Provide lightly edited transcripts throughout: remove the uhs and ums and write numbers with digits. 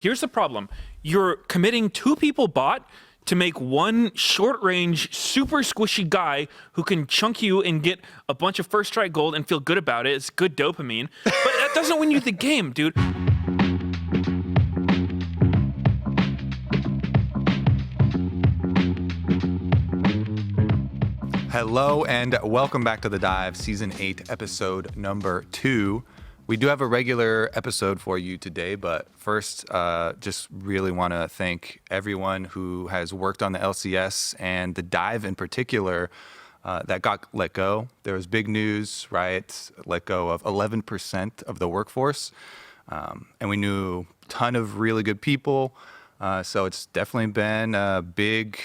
Here's the problem. You're committing 2 people bot to make one short-range, super squishy guy who can chunk you and get a bunch of first try gold and feel good about it. It's good dopamine. But that doesn't win you the game, dude. Hello and welcome back to The Dive, Season 8, Episode number 2. We do have a regular episode for you today, but first, just really want to thank everyone who has worked on the LCS and the Dive in particular that got let go. There was big news, right? Let go of 11% of the workforce, and we knew a ton of really good people. So it's definitely been a big,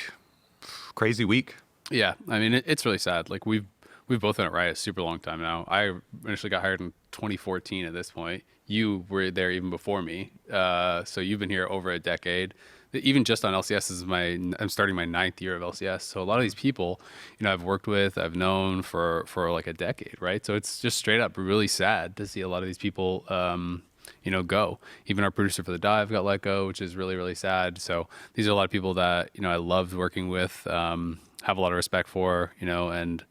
crazy week. Yeah, I mean, it's really sad. Like, we've both been at Riot a super long time now. I initially got hired in 2014 at this point. You were there even before me. So you've been here over a decade. Even just on LCS, I'm starting my 9th year of LCS. So a lot of these people, I've worked with, I've known for like a decade, right? So it's just straight up really sad to see a lot of these people, go. Even our producer for the Dive got let go, which is really, really sad. So these are a lot of people that, I loved working with, have a lot of respect for, and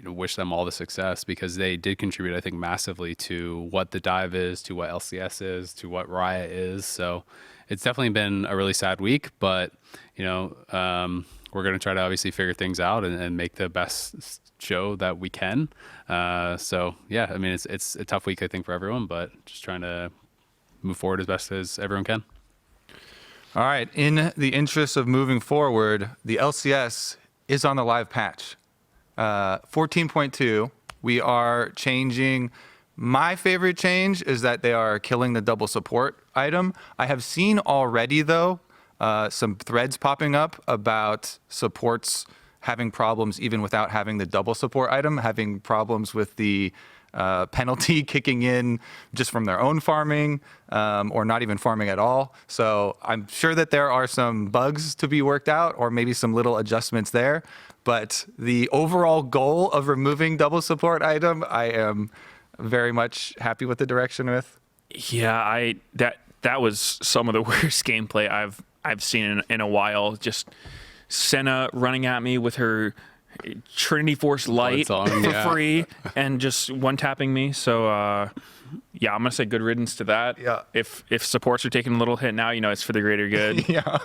wish them all the success because they did contribute, I think, massively to what the Dive is, to what LCS is, to what Riot is. So it's definitely been a really sad week, but we're going to try to obviously figure things out and make the best show that we can. So yeah, I mean, it's a tough week, I think, for everyone, but just trying to move forward as best as everyone can. All right, in the interest of moving forward, the LCS is on the live patch. 14.2, we are changing. My favorite change is that they are killing the double support item. I have seen already, though, some threads popping up about supports having problems even without having the double support item, having problems with the penalty kicking in just from their own farming or not even farming at all. So I'm sure that there are some bugs to be worked out or maybe some little adjustments there. But the overall goal of removing double support item, I am very much happy with the direction with. Yeah, that was some of the worst gameplay I've seen in a while. Just Senna running at me with her Trinity Force Light for free and just one-tapping me. So, yeah, I'm going to say good riddance to that. Yeah. If supports are taking a little hit now, it's for the greater good. Yeah.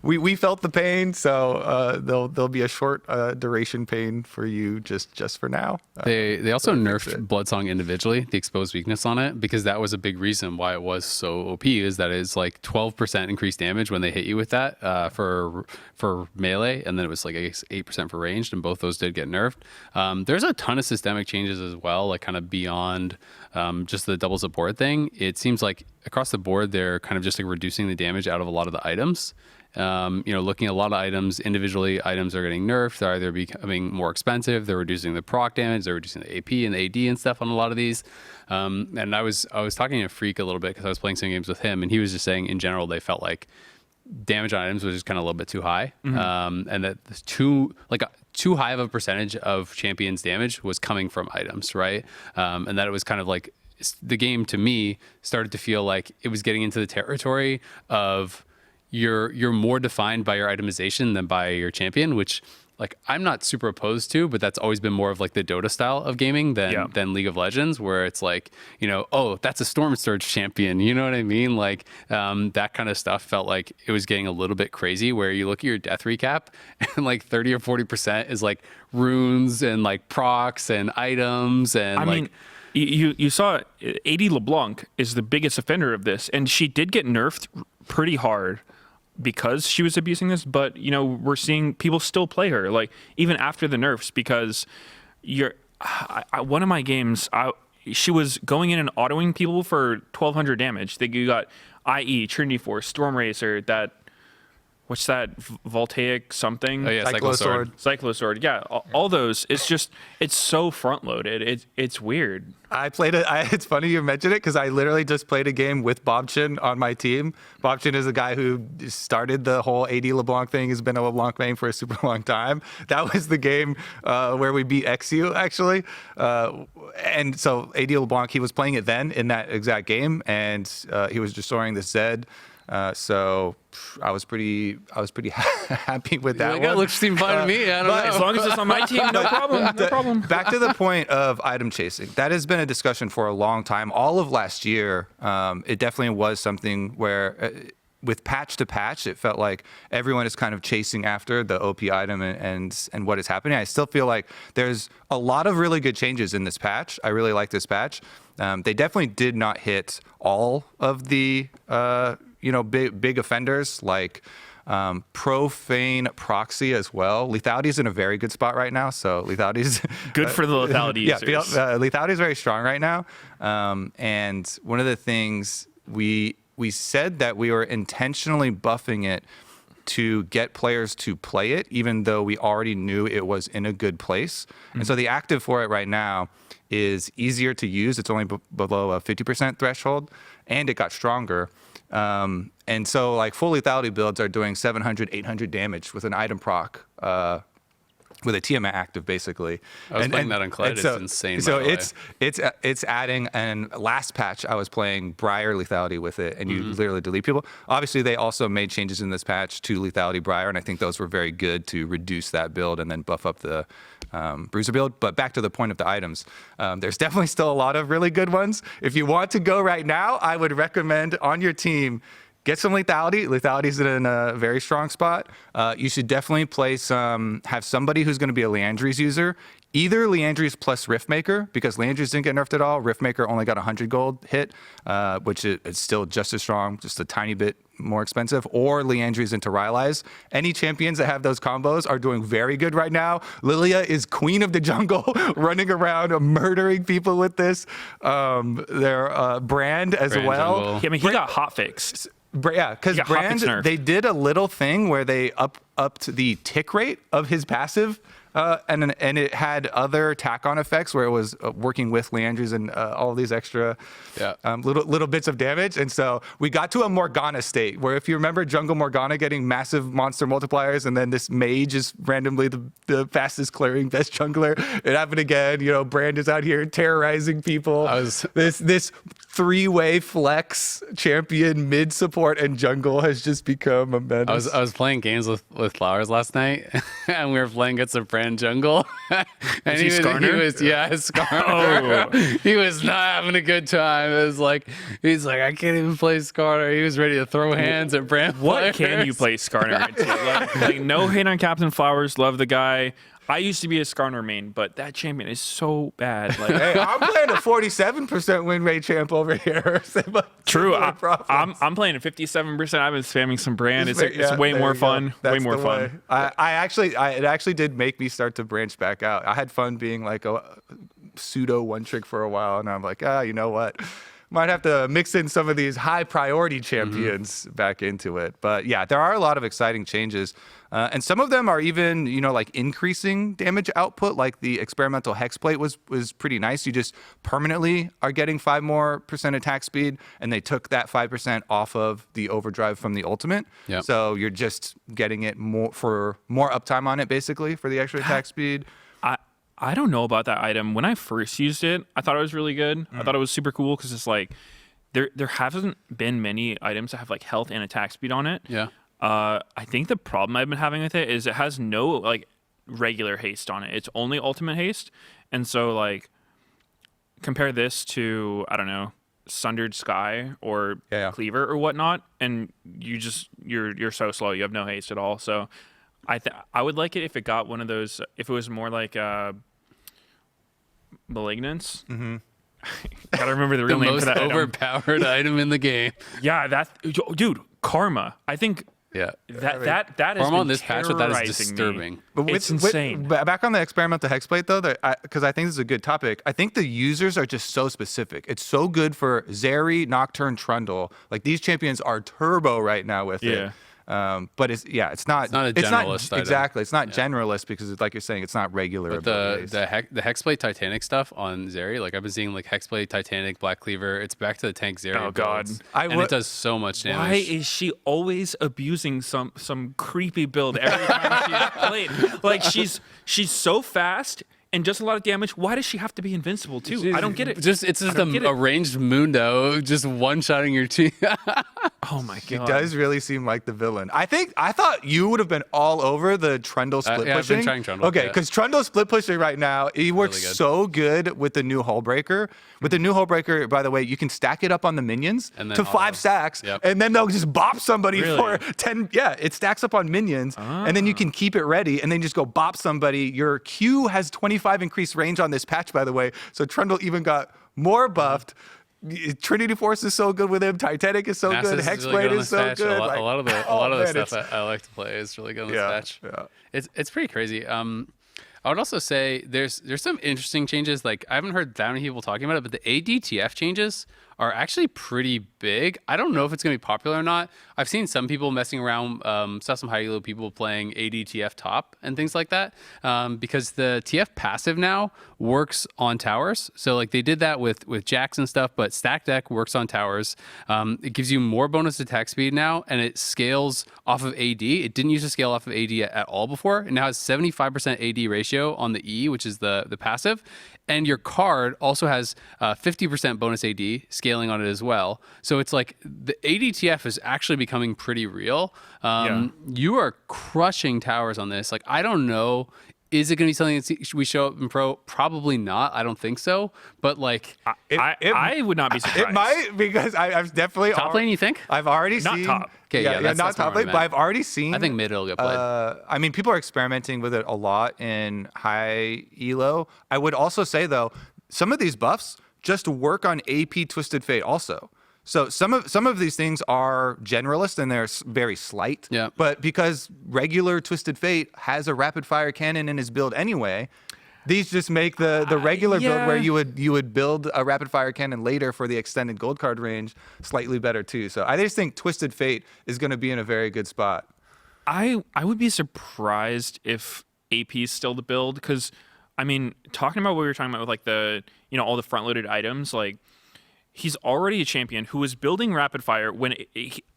We felt the pain, so there'll be a short duration pain for you just for now. They also nerfed Bloodsong individually, the exposed weakness on it, because that was a big reason why it was so OP, is that it's like 12% increased damage when they hit you with that for melee, and then it was like, I guess, 8% for ranged, and both those did get nerfed. There's a ton of systemic changes as well, like kind of beyond just the double support thing. It seems like across the board, they're kind of just like reducing the damage out of a lot of the items. Looking at a lot of items individually, items are getting nerfed. They're either becoming more expensive. They're reducing the proc damage. They're reducing the AP and the AD and stuff on a lot of these. And I was talking to Freak a little bit because I was playing some games with him, and he was just saying in general they felt like damage on items was just kind of a little bit too high, and that too high of a percentage of champions damage was coming from items, right? And that it was kind of like the game to me started to feel like it was getting into the territory of you're more defined by your itemization than by your champion, which like I'm not super opposed to, but that's always been more of like the Dota style of gaming than League of Legends, where it's like, oh, that's a Storm Surge champion. You know what I mean? Like that kind of stuff felt like it was getting a little bit crazy, where you look at your death recap and like 30 or 40% is like runes and like procs and items. And I mean, you saw AD LeBlanc is the biggest offender of this, and she did get nerfed pretty hard because she was abusing this, but we're seeing people still play her, like even after the nerfs, because one of my games, she was going in and autoing people for 1200 damage. You got IE, Trinity Force, Storm Racer, that what's that? Voltaic something? Oh yeah, Cyclosword. Cyclosword. Yeah, all those. It's so front loaded. It's weird. I played it. It's funny you mentioned it because I literally just played a game with Bobchin on my team. Bobchin is a guy who started the whole AD LeBlanc thing. Has been a LeBlanc main for a super long time. That was the game where we beat XU actually. And so AD LeBlanc, he was playing it then in that exact game, and he was destroying the Zed. So I was pretty happy with that. That looks seem fine to me. I don't know. As long as it's on my team, no problem. No problem. Back to the point of item chasing. That has been a discussion for a long time. All of last year, it definitely was something where with patch to patch, it felt like everyone is kind of chasing after the OP item and what is happening. I still feel like there's a lot of really good changes in this patch. I really like this patch. They definitely did not hit all of the big offenders like profane proxy as well. Lethality is in a very good spot right now, so lethality's good for the lethality users. Lethality is very strong right now. And one of the things we said that we were intentionally buffing it to get players to play it, even though we already knew it was in a good place. Mm-hmm. And so the active for it right now is easier to use. It's only below a 50% threshold, and it got stronger. And so like full lethality builds are doing 700, 800 damage with an item proc, with a Tiamat active basically. I was playing that on Kled. It's insane. So it's adding, and last patch I was playing Briar lethality with it, and you literally delete people. Obviously they also made changes in this patch to lethality Briar, and I think those were very good to reduce that build and then buff up the Bruiser build. But back to the point of the items, there's definitely still a lot of really good ones. If you want to go right now, I would recommend on your team, get some lethality. Lethality's in a very strong spot. You should definitely play have somebody who's going to be a Leandries user. Either Leandries plus Riftmaker, because Leandries didn't get nerfed at all. Riftmaker only got 100 gold hit, which is still just as strong, just a tiny bit more expensive. Or Leandries into Rylai's. Any champions that have those combos are doing very good right now. Lilia is queen of the jungle, running around murdering people with this. Their Brand as well. Jungle. Yeah, I mean, he got hotfixed. Yeah, because Brand, they did a little thing where they upped the tick rate of his passive, and it had other tack-on effects where it was working with Leandries and all of these extra little bits of damage. And so we got to a Morgana state where, if you remember Jungle Morgana getting massive monster multipliers, and then this mage is randomly the fastest clearing best jungler. It happened again. Brand is out here terrorizing people. This three-way flex champion mid support and jungle has just become a menace. I was playing games with Flowers last night, and we were playing against a Brand jungle. And he was Skarner. Oh. He was not having a good time. It was like he's like, I can't even play Skarner. He was ready to throw hands at Brand. What can you play Skarner into? Like no hate on Captain Flowers. Love the guy. I used to be a Skarner main, but that champion is so bad. Like, hey, I'm playing a 47% win rate champ over here. True. I'm playing a 57%. I've been spamming some Brand. It's way more fun. Way more fun. It actually did make me start to branch back out. I had fun being like a pseudo one trick for a while, and I'm like, you know what? Might have to mix in some of these high priority champions back into it. But yeah, there are a lot of exciting changes. And some of them are even, like increasing damage output, like the experimental hex plate was pretty nice. You just permanently are getting 5% more attack speed, and they took that 5% off of the overdrive from the ultimate. Yep. So you're just getting it more uptime on it, basically, for the extra attack speed. I don't know about that item. When I first used it, I thought it was really good. I thought it was super cool because it's like there hasn't been many items that have like health and attack speed on it. Yeah. I think the problem I've been having with it is it has no like regular haste on it. It's only ultimate haste. And so like compare this to, I don't know, Sundered Sky or Cleaver or whatnot, and you're so slow. You have no haste at all. So I would like it if it got one of those, if it was more like Malignance. Gotta remember the real name for that most overpowered item in the game. Yeah, dude, Karma. I think that is Karma on this patch with that is disturbing. It's insane. Back on the experimental hexplate though, because I think this is a good topic. I think the users are just so specific. It's so good for Zeri, Nocturne, Trundle. Like these champions are turbo right now with it. But it's not not a generalist item. exactly. It's not generalist because it's like you're saying, it's not regular. But the Hexblade Titanic stuff on Zeri, like I've been seeing like Hexblade Titanic, Black Cleaver. It's back to the tank Zeri. Oh God, builds, and it does so much damage. Why is she always abusing some creepy build every time she's played? Like she's so fast and does a lot of damage. Why does she have to be invincible too? I don't get it. It's just a ranged Mundo, just one-shotting your team. Oh my God. She does really seem like the villain. I thought you would have been all over the Trundle split pushing. I've been trying Trundle. Okay, because Trundle split pushing right now, he works really good. so good with the new Hull Breaker. With the new Hull Breaker, by the way, you can stack it up on the minions to 5 stacks, and then they'll just bop somebody for 10. Yeah, it stacks up on minions, and then you can keep it ready, and then just go bop somebody. Your Q has 25 increased range on this patch, by the way, so Trundle even got more buffed. Trinity Force is so good with him. Titanic is so good. Hexblade is so good. A lot of the stuff I like to play is really good on this patch. Yeah. It's pretty crazy. I would also say there's some interesting changes. Like I haven't heard that many people talking about it, but the ADTF changes are actually pretty big. I don't know if it's going to be popular or not. I've seen some people messing around, saw some high elo people playing ADTF top and things like that, because the TF passive now works on towers. So like they did that with Jax and stuff, but Stack Deck works on towers. It gives you more bonus attack speed now, and it scales off of AD. It didn't used to scale off of AD at all before. It now has 75% AD ratio on the E, which is the passive. And your card also has 50% bonus AD scaling on it as well. So it's like the ADTF is actually becoming pretty real. You are crushing towers on this. Like, I don't know. Is it going to be something that we show up in Pro? Probably not. I don't think so. But like, I would not be surprised. It might, because I've definitely top lane. You think? I've already not seen top. Okay, that's not top lane, but I've already seen. I think mid will get played. I mean, people are experimenting with it a lot in high elo. I would also say though, some of these buffs just work on AP Twisted Fate also. So some of these things are generalist and they're very slight. Yeah. But because regular Twisted Fate has a rapid fire cannon in his build anyway, these just make the regular build where you would build a rapid fire cannon later for the extended gold card range slightly better too. So I just think Twisted Fate is going to be in a very good spot. I would be surprised if AP is still the build, because I mean, talking about what we were talking about with like the all the front loaded items, like he's already a champion who was building rapid fire when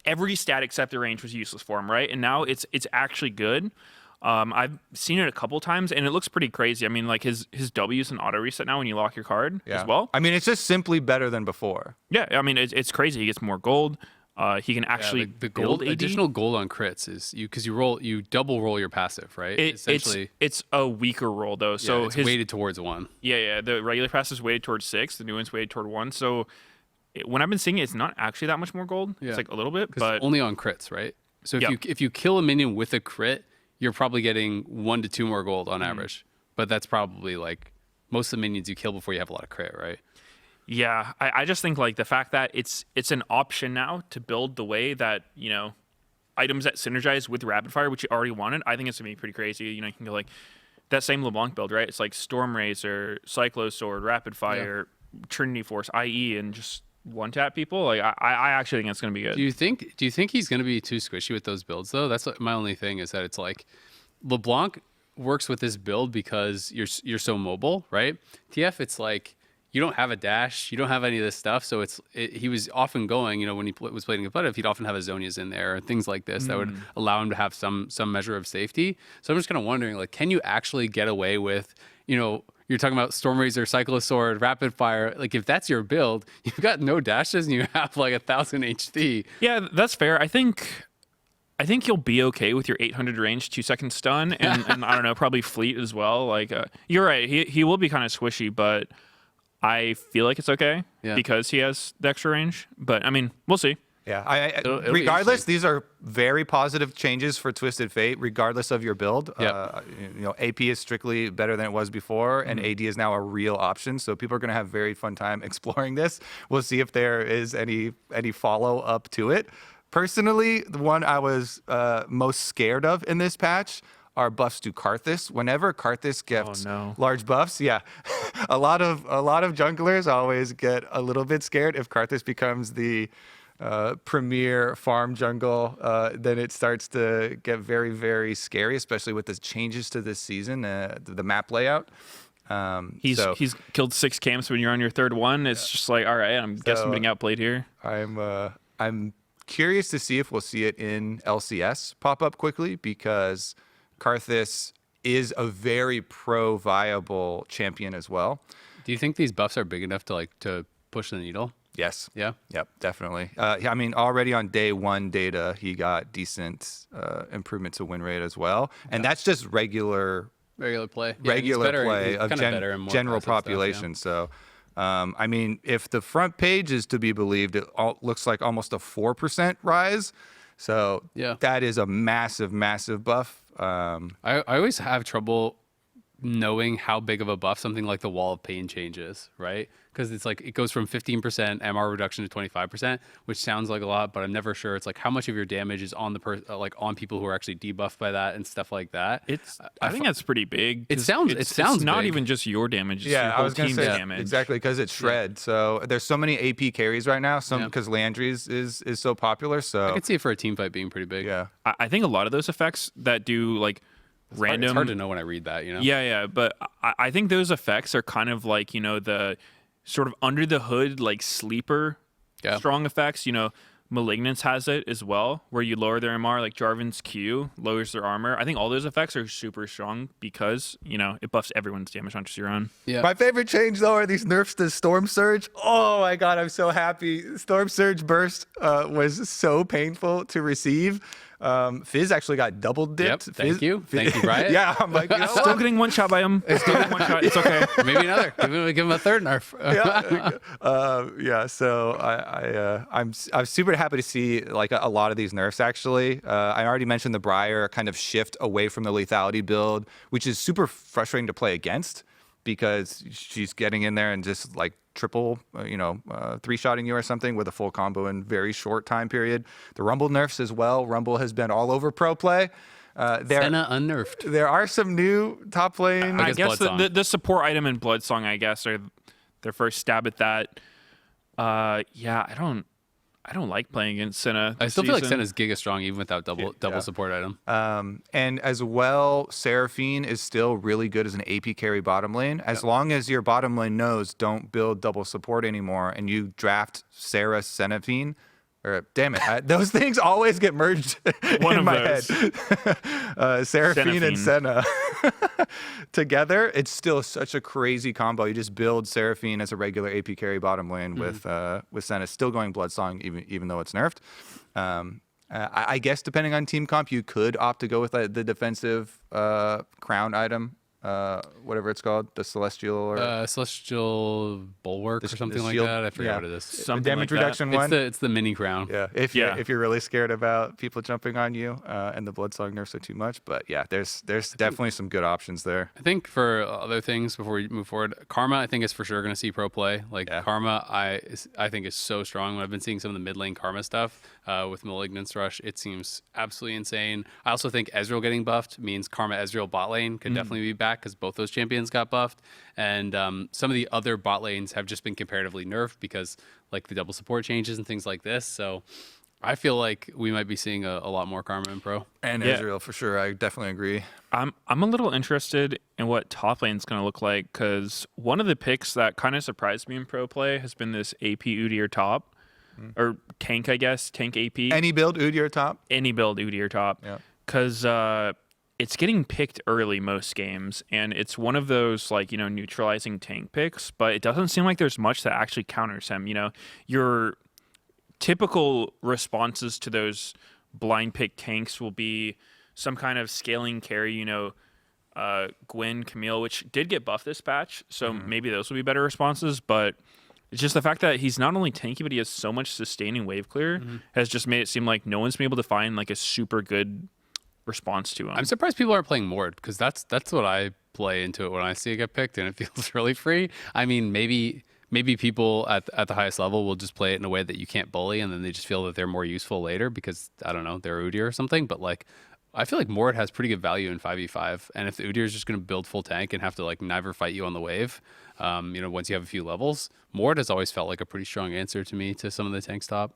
every stat except the range was useless for him, right? And now it's actually good. I've seen it a couple times and it looks pretty crazy. I mean, like his W's and auto reset now when you lock your card as well. I mean, it's just simply better than before. Yeah, I mean, it's crazy. He gets more gold. He can actually the build AD. Additional gold on crits is because you double roll your passive, right? Essentially, it's a weaker roll though. So it's weighted towards 1. Yeah. The regular passive is weighted towards 6. The new one's weighted toward 1. So when I've been seeing it, it's not actually that much more gold. Yeah. It's like a little bit, but only on crits, right? So if you kill a minion with a crit, you're probably getting 1 to 2 more gold on average. But that's probably like most of the minions you kill before you have a lot of crit, right? Yeah, I just think like the fact that it's an option now to build the way that, items that synergize with rapid fire, which you already wanted, I think it's gonna be pretty crazy. You can go like that same LeBlanc build, right? It's like Storm Razor, Cyclo Sword, Rapid Fire, Trinity Force, IE, and just one tap people. Like I actually think it's gonna be good. Do you think he's gonna be too squishy with those builds though? That's my only thing, is that it's like LeBlanc works with this build because you're so mobile, right? TF, it's like you don't have a dash, you don't have any of this stuff, so he was often going, when he was playing competitive, he'd often have a Zonias in there and things like this that would allow him to have some measure of safety. So I'm just kind of wondering, like, can you actually get away with, you're talking about Storm Razor, Cyclo Sword, Rapid Fire, like if that's your build, you've got no dashes and you have like 1,000 HP. Yeah, that's fair. I think you'll be okay with your 800 range 2-second stun and I don't know, probably fleet as well. Like you're right, he will be kind of squishy, but I feel like it's okay because he has the extra range. But I mean, we'll see. Yeah, regardless, these are very positive changes for Twisted Fate, regardless of your build. Yep. AP is strictly better than it was before, and AD is now a real option. So people are going to have a very fun time exploring this. We'll see if there is any follow up to it. Personally, the one I was most scared of in this patch are buffs to Karthus. Whenever Karthus gets large buffs, a lot of junglers always get a little bit scared if Karthus becomes the premier farm jungle, then it starts to get very, very scary, especially with the changes to this season, the map layout. He's killed 6 camps when you're on your third one. It's just like, all right, I'm guessing I'm getting outplayed here. I'm curious to see if we'll see it in LCS pop up quickly, because Karthus is a very viable champion as well. Do you think these buffs are big enough to push the needle? Yes. Yeah. Yep. Definitely. I mean, already on day 1 data, he got decent improvement to win rate as well, and that's just regular play. Regular play of general passive population. Stuff, So, I mean, if the front page is to be believed, it looks like almost a 4% rise. So that is a massive, massive buff. I always have trouble knowing how big of a buff something like the Wall of Pain changes, right? Because it's like it goes from 15% MR reduction to 25%, which sounds like a lot, but I'm never sure. It's like how much of your damage is on the like on people who are actually debuffed by that and stuff like that. I think that's pretty big. It sounds it's not big. even just your damage. It's your I whole was going to team's say damage. exactly, because it's shred. So there's so many AP carries right now. Because Landry's is so popular. So I could see it for a team fight being pretty big. Yeah, I think a lot of those effects that do like random. It's hard to know when I read that, you know. Yeah, but I think those effects are kind of like, you know, the sort of under the hood, like sleeper strong effects. You know, Malignance has it as well, where you lower their MR, like Jarvan's Q lowers their armor. I think all those effects are super strong because, you know, it buffs everyone's damage, not just your own. Yeah. My favorite change, though, are these nerfs to Storm Surge. Oh, my God, I'm so happy. Storm Surge Burst was so painful to receive. Fizz actually got double dipped. Yep, thank you, Riot. Yeah, I'm like, you know Still getting one shot by him. Still getting one shot. It's okay. Maybe another. Give him a third nerf. So I'm super happy to see like a lot of these nerfs. Actually, I already mentioned the Briar kind of shift away from the lethality build, which is super frustrating to play against, because she's getting in there and just like triple, 3-shotting you or something with a full combo in very short time period. The Rumble nerfs as well. Rumble has been all over pro play. Senna unnerfed. There are some new top lane. I guess the support item in Bloodsong, I guess, are their first stab at that. I don't like playing against Senna. I still feel like Senna's giga strong even without double support item. And as well, Sennaphine is still really good as an AP carry bottom lane. As long as your bottom lane knows don't build double support anymore, and you draft Sarah Sennaphine, or damn it, those things always get merged in my head. Sennaphine and Senna together, it's still such a crazy combo. You just build Sennaphine as a regular AP carry bottom lane with Senna still going Bloodsong even though it's nerfed. I guess depending on team comp, you could opt to go with the defensive crown item. Whatever it's called, the celestial or celestial bulwark or something like that. I forget what it is. Something the damage reduction one. It's the mini crown. Yeah. If you're really scared about people jumping on you and the Bloodsong nerfs are too much, but yeah, there's definitely some good options there. I think for other things before we move forward, Karma I think is for sure going to see pro play. Karma I think is so strong. When I've been seeing some of the mid lane Karma stuff with Malignance Rush, it seems absolutely insane. I also think Ezreal getting buffed means Karma Ezreal bot lane could definitely be back, because both those champions got buffed, and some of the other bot lanes have just been comparatively nerfed because like the double support changes and things like this. So I feel like we might be seeing a lot more Karma in pro. And Ezreal for sure. I definitely agree. I'm a little interested in what top lane's going to look like, because one of the picks that kind of surprised me in pro play has been this AP Udyr top, or tank, I guess, tank AP. Any build Udyr top? Any build Udyr top. Yeah. Because it's getting picked early most games, and it's one of those like, neutralizing tank picks, but it doesn't seem like there's much that actually counters him. Your typical responses to those blind pick tanks will be some kind of scaling carry, Gwen, Camille, which did get buffed this patch, so maybe those will be better responses, but it's just the fact that he's not only tanky, but he has so much sustaining wave clear has just made it seem like no one's been able to find like a super good response to him. I'm surprised people aren't playing Mord, because that's what I play into it when I see it get picked, and it feels really free. I mean, maybe people at the highest level will just play it in a way that you can't bully, and then they just feel that they're more useful later because, I don't know, they're Udyr or something. But like, I feel like Mord has pretty good value in 5v5, and if the Udyr is just going to build full tank and have to like never fight you on the wave, once you have a few levels, Mord has always felt like a pretty strong answer to me to some of the tanks top.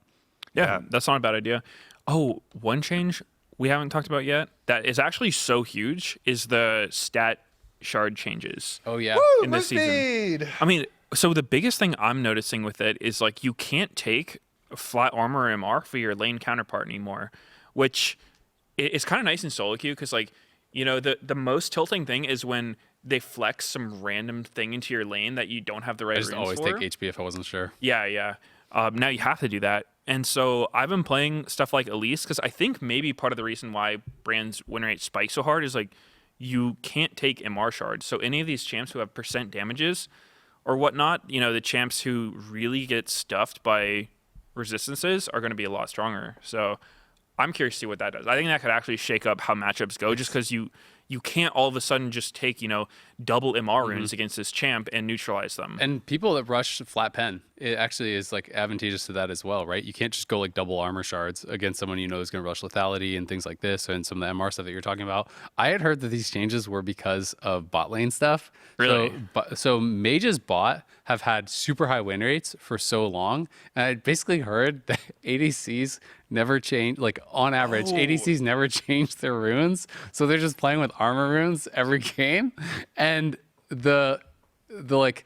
Yeah, that's not a bad idea. Oh, one change we haven't talked about yet that is actually so huge is the stat shard changes. Oh yeah. Woo, in this season. I mean, so the biggest thing I'm noticing with it is like you can't take flat armor or MR for your lane counterpart anymore, which is kind of nice in solo queue because like, you know, the most tilting thing is when they flex some random thing into your lane that you don't have the right I just runes always for. take HP if I wasn't sure. Yeah. Now you have to do that. And so I've been playing stuff like Elise because I think maybe part of the reason why Brand's win rate spikes so hard is like you can't take MR shards. So any of these champs who have percent damages or whatnot, you know, the champs who really get stuffed by resistances are going to be a lot stronger. So I'm curious to see what that does. I think that could actually shake up how matchups go just because you can't all of a sudden just take, you know, double MR runes against this champ and neutralize them. And people that rush flat pen, it actually is like advantageous to that as well, right? You can't just go like double armor shards against someone you know is going to rush lethality and things like this and some of the MR stuff that you're talking about. I had heard that these changes were because of bot lane stuff. Really? So mages bot have had super high win rates for so long. And I basically heard that ADCs never change, like on average, ADCs never change their runes. So they're just playing with armor runes every game. And the like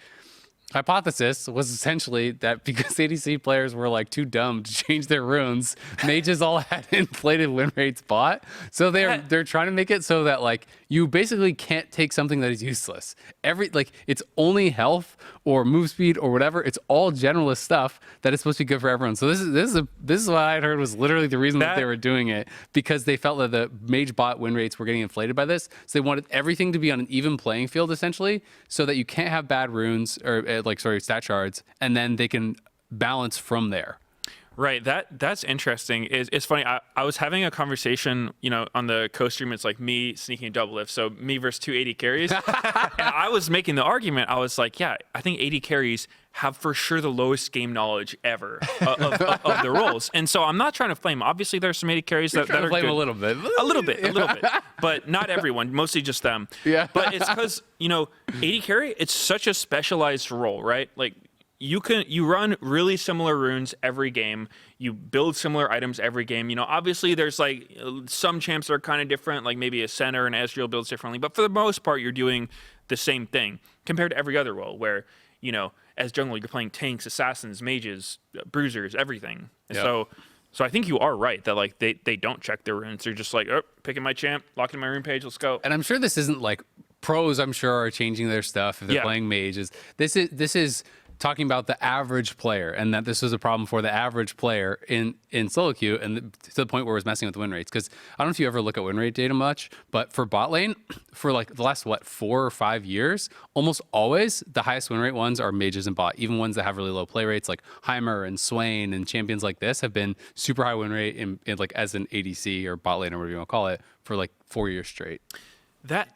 hypothesis was essentially that because ADC players were like too dumb to change their runes, mages all had inflated win rates bot. So they're trying to make it so that like you basically can't take something that is useless. It's only health or move speed or whatever. It's all generalist stuff that is supposed to be good for everyone. So this is what I had heard was literally the reason that they were doing it, because they felt that the mage bot win rates were getting inflated by this. So they wanted everything to be on an even playing field essentially, so that you can't have bad runes or stat shards, and then they can balance from there. Right. That's interesting. It's funny. I was having a conversation, you know, on the co-stream. It's like me sneaking a double lift. So me versus 280 carries. And I was making the argument. I was like, yeah, I think 80 carries have for sure the lowest game knowledge ever of the roles. And so I'm not trying to flame. Obviously, there's some 80 carries that are flame good. a little bit, but not everyone. Mostly just them. Yeah. But it's because, you know, 80 carry. It's such a specialized role, right? Like, you run really similar runes every game. You build similar items every game. You know, obviously there's like some champs that are kind of different, like maybe a Senna or an Ezreal builds differently. But for the most part, you're doing the same thing compared to every other role where, you know, as jungle, you're playing tanks, assassins, mages, bruisers, everything. Yep. So I think you are right that like they don't check their runes. They're just like, oh, picking my champ, locking my rune page, let's go. And I'm sure this isn't like pros, I'm sure, are changing their stuff if they're playing mages. This is talking about the average player, and that this was a problem for the average player in solo queue, and to the point where it was messing with win rates. Because I don't know if you ever look at win rate data much, but for bot lane, for like the last 4 or 5 years, almost always the highest win rate ones are mages and bot. Even ones that have really low play rates, like Heimer and Swain and champions like this, have been super high win rate in like as an ADC or bot lane or whatever you want to call it for like 4 years straight. That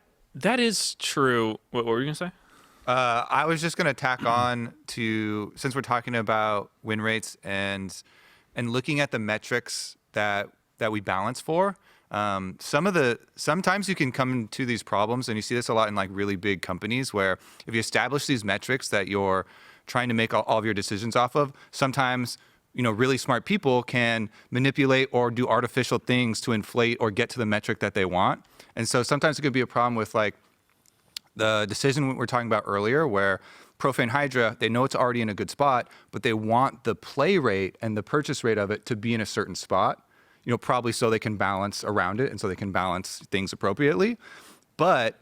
is true. What were you gonna say? I was just going to tack on to, since we're talking about win rates and looking at the metrics that we balance for. Sometimes you can come to these problems, and you see this a lot in like really big companies, where if you establish these metrics that you're trying to make all of your decisions off of, sometimes, you know, really smart people can manipulate or do artificial things to inflate or get to the metric that they want. And so sometimes it could be a problem with like the decision we were talking about earlier, where Profane Hydra, they know it's already in a good spot, but they want the play rate and the purchase rate of it to be in a certain spot, you know, probably so they can balance around it and so they can balance things appropriately. But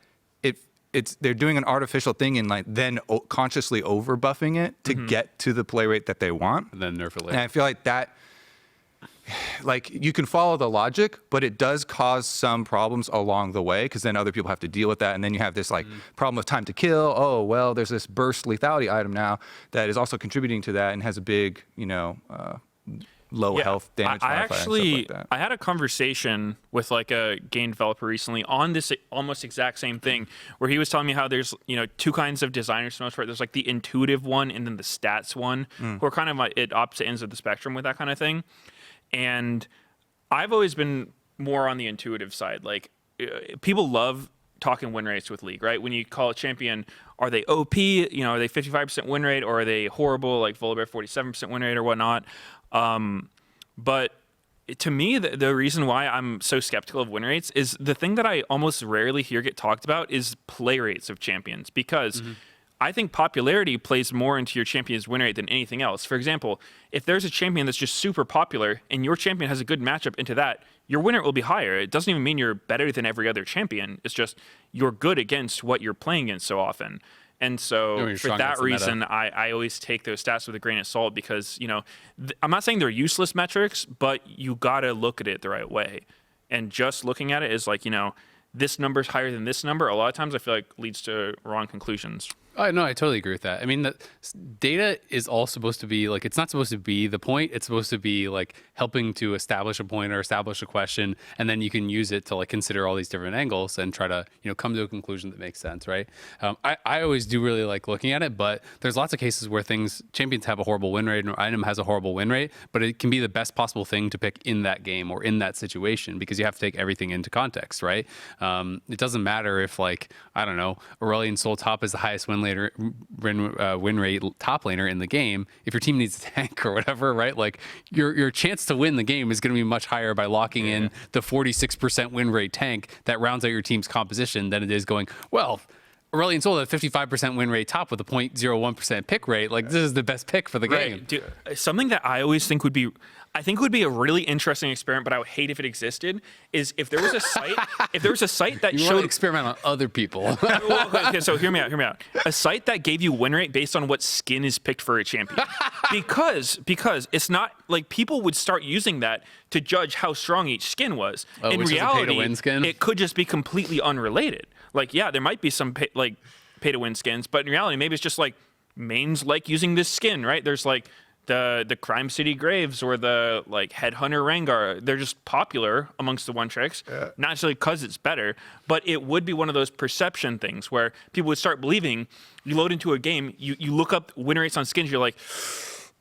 they're doing an artificial thing and like then consciously over buffing it to get to the play rate that they want. And then nerf it later. And I feel like that, like, you can follow the logic, but it does cause some problems along the way, because then other people have to deal with that. And then you have this like problem of time to kill. Oh, well, there's this burst lethality item now that is also contributing to that and has a big, you know, low health damage modifier and stuff like that. I had a conversation with like a game developer recently on this almost exact same thing, where he was telling me how there's, you know, two kinds of designers for the most part. There's like the intuitive one and then the stats one, who are kind of like at opposite ends of the spectrum with that kind of thing. And I've always been more on the intuitive side. Like, people love talking win rates with League, right? When you call a champion, are they OP? You know, are they 55% win rate, or are they horrible, like Volibear 47% win rate or whatnot? But to me, the reason why I'm so skeptical of win rates is the thing that I almost rarely hear get talked about is play rates of champions, because I think popularity plays more into your champion's win rate than anything else. For example, if there's a champion that's just super popular and your champion has a good matchup into that, your win rate will be higher. It doesn't even mean you're better than every other champion. It's just you're good against what you're playing against so often. And so for that reason, I always take those stats with a grain of salt, because, I'm not saying they're useless metrics, but you got to look at it the right way. And just looking at it is like, this number's higher than this number, a lot of times I feel like leads to wrong conclusions. Oh, no, I totally agree with that. I mean, the data is all supposed to be like, it's not supposed to be the point. It's supposed to be like helping to establish a point or establish a question, and then you can use it to like consider all these different angles and try to come to a conclusion that makes sense, right? I always do really like looking at it, but there's lots of cases where champions have a horrible win rate and an item has a horrible win rate, but it can be the best possible thing to pick in that game or in that situation, because you have to take everything into context, right? It doesn't matter if, like, I don't know, Aurelion Soul Top is the highest win rate top laner in the game. If your team needs a tank or whatever, right? Like your chance to win the game is going to be much higher by locking in the 46% win rate tank that rounds out your team's composition than it is going, well, Aurelion Soul at 55% win rate top with a 0.01% pick rate. Like, this is the best pick for the game. Dude, something that I always think would be a really interesting experiment, but I would hate if it existed, is if there was a site, that you showed want to experiment on other people. Okay, so hear me out. A site that gave you win rate based on what skin is picked for a champion. because it's not like people would start using that to judge how strong each skin was. In reality, pay-to-win skin? It could just be completely unrelated. Like, yeah, there might be some pay-to-win skins, but in reality, maybe it's just like mains like using this skin, right? There's like the Crime City Graves or the like Headhunter Rengar. They're just popular amongst the one tricks, not necessarily because it's better, but it would be one of those perception things where people would start believing. You load into a game, you look up win rates on skins, you're like,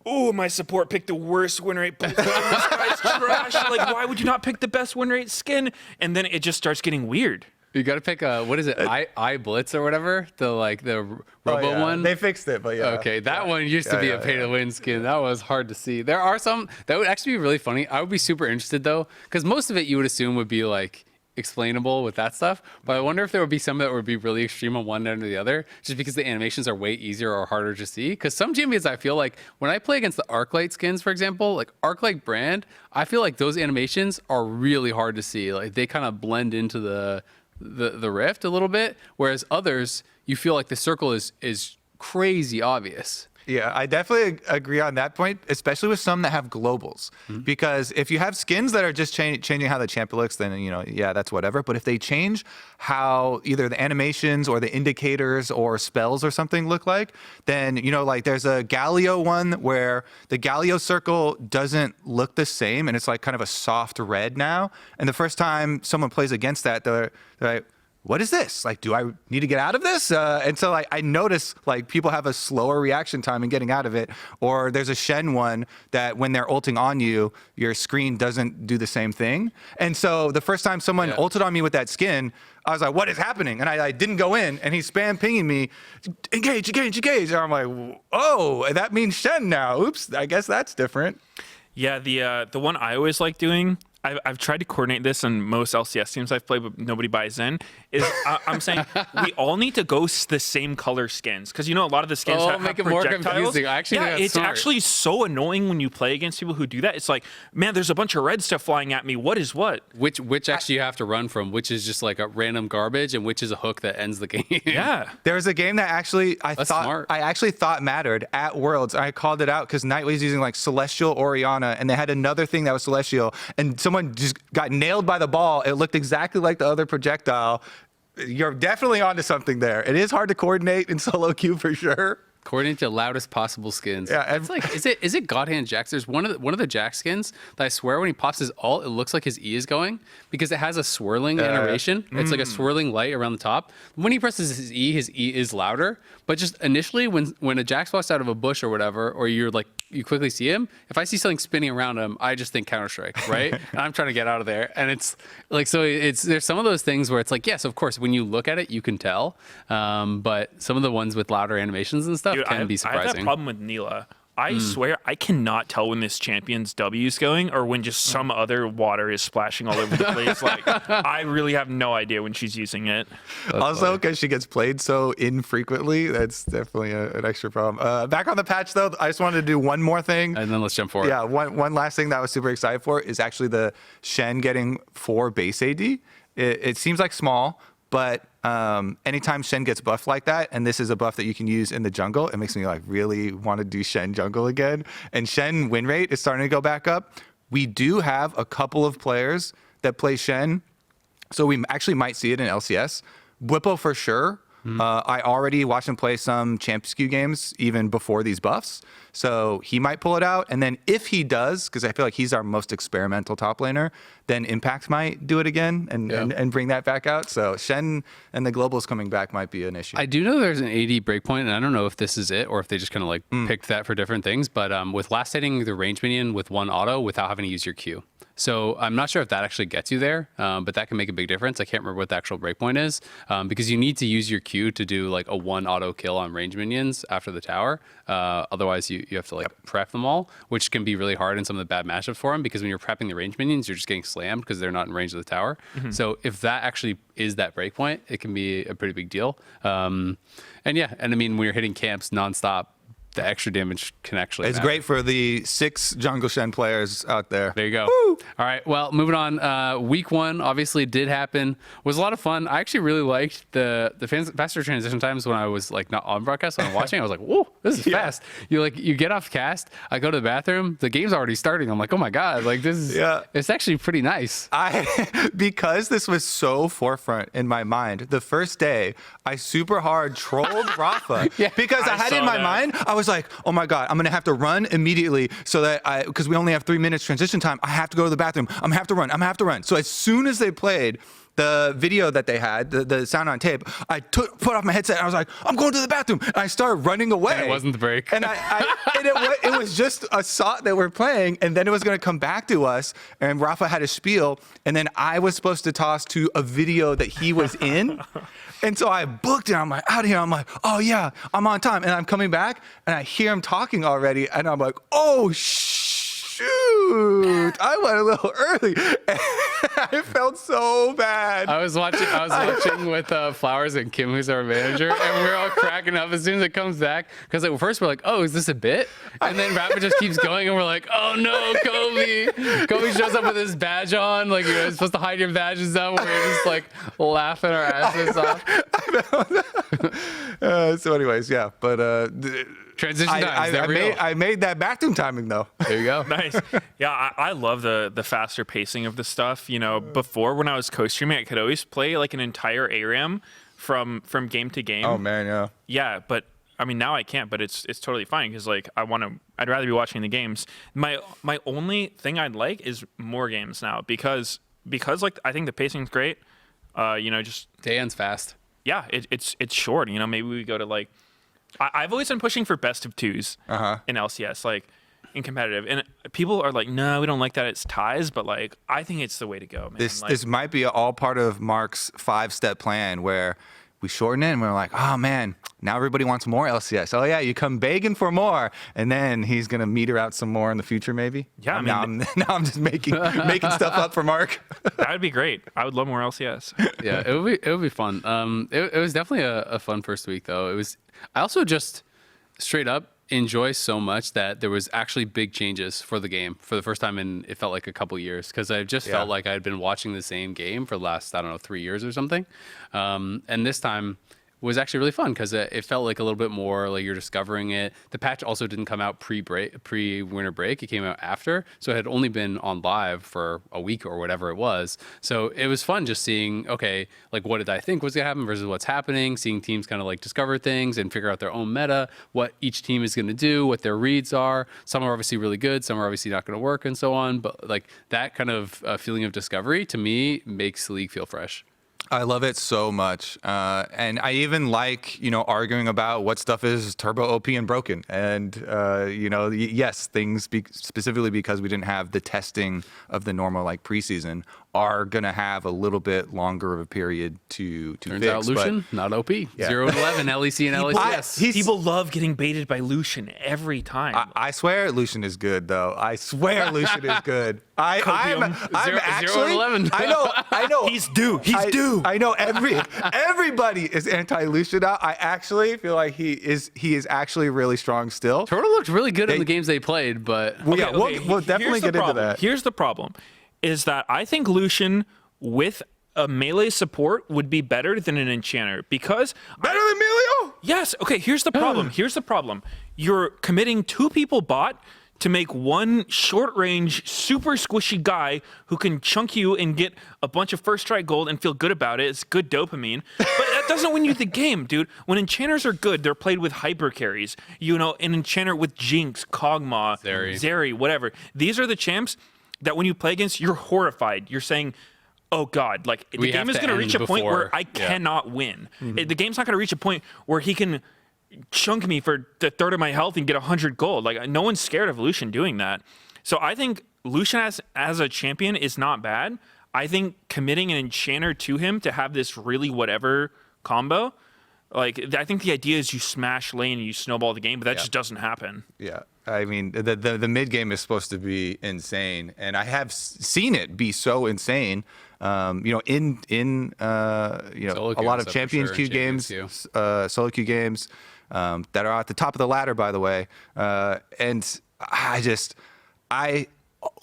oh, my support picked the worst win rate. This guy's trash. Like, why would you not pick the best win rate skin? And then it just starts getting weird. You got to pick what is it? I Blitz or whatever? The Robo one? They fixed it, but yeah. Okay, that one used to be a pay-to-win skin. That was hard to see. There are some that would actually be really funny. I would be super interested though, because most of it you would assume would be like explainable with that stuff. But I wonder if there would be some that would be really extreme on one end or the other, just because the animations are way easier or harder to see. Because some champions, I feel like when I play against the Arclight skins, for example, like Arclight brand, I feel like those animations are really hard to see. Like they kind of blend into the rift a little bit, whereas others you feel like the circle is crazy obvious. Yeah, I definitely agree on that point, especially with some that have globals. Because if you have skins that are just changing how the champion looks, then, that's whatever. But if they change how either the animations or the indicators or spells or something look like, then, like there's a Galio one where the Galio circle doesn't look the same and it's like kind of a soft red now. And the first time someone plays against that, they're like, what is this? Like, do I need to get out of this? And so like, I notice like people have a slower reaction time in getting out of it. Or there's a Shen one that when they're ulting on you, your screen doesn't do the same thing. And so the first time someone ulted on me with that skin, I was like, what is happening? And I didn't go in, and he spam pinging me, engage. And I'm like, oh, that means Shen now. Oops, I guess that's different. Yeah, the one I always like doing, I've tried to coordinate this on most LCS teams I've played, but nobody buys in, is I'm saying we all need to go the same color skins. Because, a lot of the skins have make it projectiles. more confusing. I actually think that's it's smart. actually so annoying when you play against people who do that. It's like, man, there's a bunch of red stuff flying at me. What is what? Which actually you have to run from, which is just like a random garbage, and which is a hook that ends the game. Yeah. There was a game that actually I actually thought mattered at Worlds. I called it out because Knight was using like Celestial Orianna, and they had another thing that was Celestial, and someone just got nailed by the ball. It looked exactly like the other projectile. You're definitely onto something there. It is hard to coordinate in solo queue for sure. Coordinate the loudest possible skins. Yeah, it's like, is it Godhand Jax? There's one of the Jax skins that I swear when he pops his ult, it looks like his E is going because it has a swirling animation. It's like a swirling light around the top. When he presses his E is louder. But just initially, when a Jax walks out of a bush or whatever, or you quickly see him, if I see something spinning around him, I just think Counter-Strike, right? And I'm trying to get out of there. And it's like, so there's some of those things where it's like, yes, of course, when you look at it, you can tell. But some of the ones with louder animations and stuff can be surprising. I have that problem with Neela. I swear I cannot tell when this champion's W is going or when just some other water is splashing all over the place. Like, I really have no idea when she's using it. Also, because she gets played so infrequently, that's definitely an extra problem. Back on the patch, though, I just wanted to do one more thing. And then let's jump forward. Yeah, one last thing that I was super excited for is actually the Shen getting 4 base AD. It seems like small, but anytime Shen gets buffed like that, and this is a buff that you can use in the jungle, it makes me like really want to do Shen jungle again. And Shen win rate is starting to go back up. We do have a couple of players that play Shen, so we actually might see it in LCS. Whippo for sure. I already watched him play some Champions Queue games even before these buffs, so he might pull it out. And then if he does, because I feel like he's our most experimental top laner, then Impact might do it again and bring that back out. So Shen and the globals coming back might be an issue. I do know there's an AD breakpoint, and I don't know if this is it or if they just kind of like picked that for different things. But with last hitting the range minion with 1 auto without having to use your Q. So I'm not sure if that actually gets you there, but that can make a big difference. I can't remember what the actual breakpoint is, because you need to use your Q to do like a 1 auto kill on range minions after the tower. Otherwise, you have to like prep them all, which can be really hard in some of the bad matchups for them, because when you're prepping the range minions, you're just getting slammed because they're not in range of the tower. So if that actually is that breakpoint, it can be a pretty big deal. And I mean, when you're hitting camps nonstop, the extra damage can actually It's matter. great for the 6 jungle Shen players out there. There you go. Woo! All right. Well, moving on. Week 1 obviously did happen. Was a lot of fun. I actually really liked the faster transition times when I was like not on broadcast. When I'm watching, I was like, "Whoa, this is fast." You get off cast. I go to the bathroom. The game's already starting. I'm like, "Oh my god!" Like this is. It's actually pretty nice. Because this was so forefront in my mind, the first day I super hard trolled Rafa because I had it in my mind. I was like, oh my God, I'm going to have to run immediately so that because we only have 3 minutes transition time, I have to go to the bathroom. I'm going to have to run. So as soon as they played the video that they had, the sound on tape, I put off my headset and I was like, I'm going to the bathroom. And I started running away. And it wasn't the break. And it was just a song that we're playing, and then it was going to come back to us, and Rafa had a spiel, and then I was supposed to toss to a video that he was in. And so I booked it. I'm like, out of here. I'm like, oh yeah, I'm on time. And I'm coming back, and I hear him talking already, and I'm like, oh shoot, I went a little early. I felt so bad. I was watching with Flowers and Kim, who's our manager, and we're all cracking up as soon as it comes back. Because like, first we're like, oh, is this a bit? And then Rafa just keeps going, and we're like, oh no, Kobe. Kobe shows up with his badge on, like you're supposed to hide your badge and stuff. We're just like laughing our asses off. So anyways, yeah, but transition times. I made that bathroom timing though. There you go. Nice. Yeah, I love the faster pacing of the stuff. You know, before when I was co-streaming, I could always play like an entire ARAM from game to game. Oh man, yeah. Yeah, but I mean now I can't, but it's totally fine because like I'd rather be watching the games. My only thing I'd like is more games now because like I think the pacing's great. You know, just Day ends fast. Yeah, it's short. You know, maybe we go to like I've always been pushing for best of 2s in LCS, like in competitive. And people are like, no, we don't like that. It's ties, but like I think it's the way to go, man. This might be all part of Mark's 5-step plan where we shorten it and we're like, oh man, now everybody wants more LCS. Oh yeah, you come begging for more, and then he's gonna meter out some more in the future, maybe. Yeah, I mean, now I'm just making stuff up for Mark. That would be great. I would love more LCS. Yeah, it would be fun. It was definitely a fun first week though. I also just straight up enjoy so much that there was actually big changes for the game for the first time in it felt like a couple years, because I just felt like I had been watching the same game for the last 3 years or something, and this time was actually really fun because it felt like a little bit more like you're discovering it. The patch also didn't come out pre-winter break. It came out after, so it had only been on live for a week or whatever it was. So it was fun just seeing, okay, like what did I think was gonna happen versus what's happening, seeing teams kind of like discover things and figure out their own meta, what each team is gonna do, what their reads are. Some are obviously really good, some are obviously not gonna work and so on. But like that kind of feeling of discovery to me makes the league feel fresh. I love it so much. And I even like, arguing about what stuff is turbo OP and broken. And, yes, things specifically because we didn't have the testing of the normal preseason are going to have a little bit longer of a period to Turns fix. out Lucian, not OP. 0 to 11, LEC and LCS. People love getting baited by Lucian every time. I swear Lucian is good, though. I swear Lucian is good. I'm 0 actually, to 11. I know. He's due. He's due. I know everybody is anti-Lucian now. I actually feel like he is actually really strong still. Turtle looked really good in the games they played, but We'll definitely get into that. Here's the problem, is that I think Lucian with a melee support would be better than an enchanter because Better than Melio? yes. Okay, here's the problem. Here's the problem. You're committing 2 people bot to make one short range, super squishy guy who can chunk you and get a bunch of first strike gold and feel good about it. It's good dopamine. But that doesn't win you the game, dude. When enchanters are good, they're played with hyper carries. An enchanter with Jinx, Kog'Maw, Zeri, whatever. These are the champs that when you play against, you're horrified. You're saying, oh God, the game is going to reach a point where I cannot win. The game's not going to reach a point where he can chunk me for the third of my health and get 100 gold. No one's scared of Lucian doing that. So I think Lucian as a champion is not bad. I think committing an enchanter to him to have this really whatever combo, I think the idea is you smash lane and you snowball the game, but that just doesn't happen. Yeah. I mean, the mid game is supposed to be insane, and I have seen it be so insane. In a lot of Champions Queue games, solo queue games that are at the top of the ladder, by the way. And I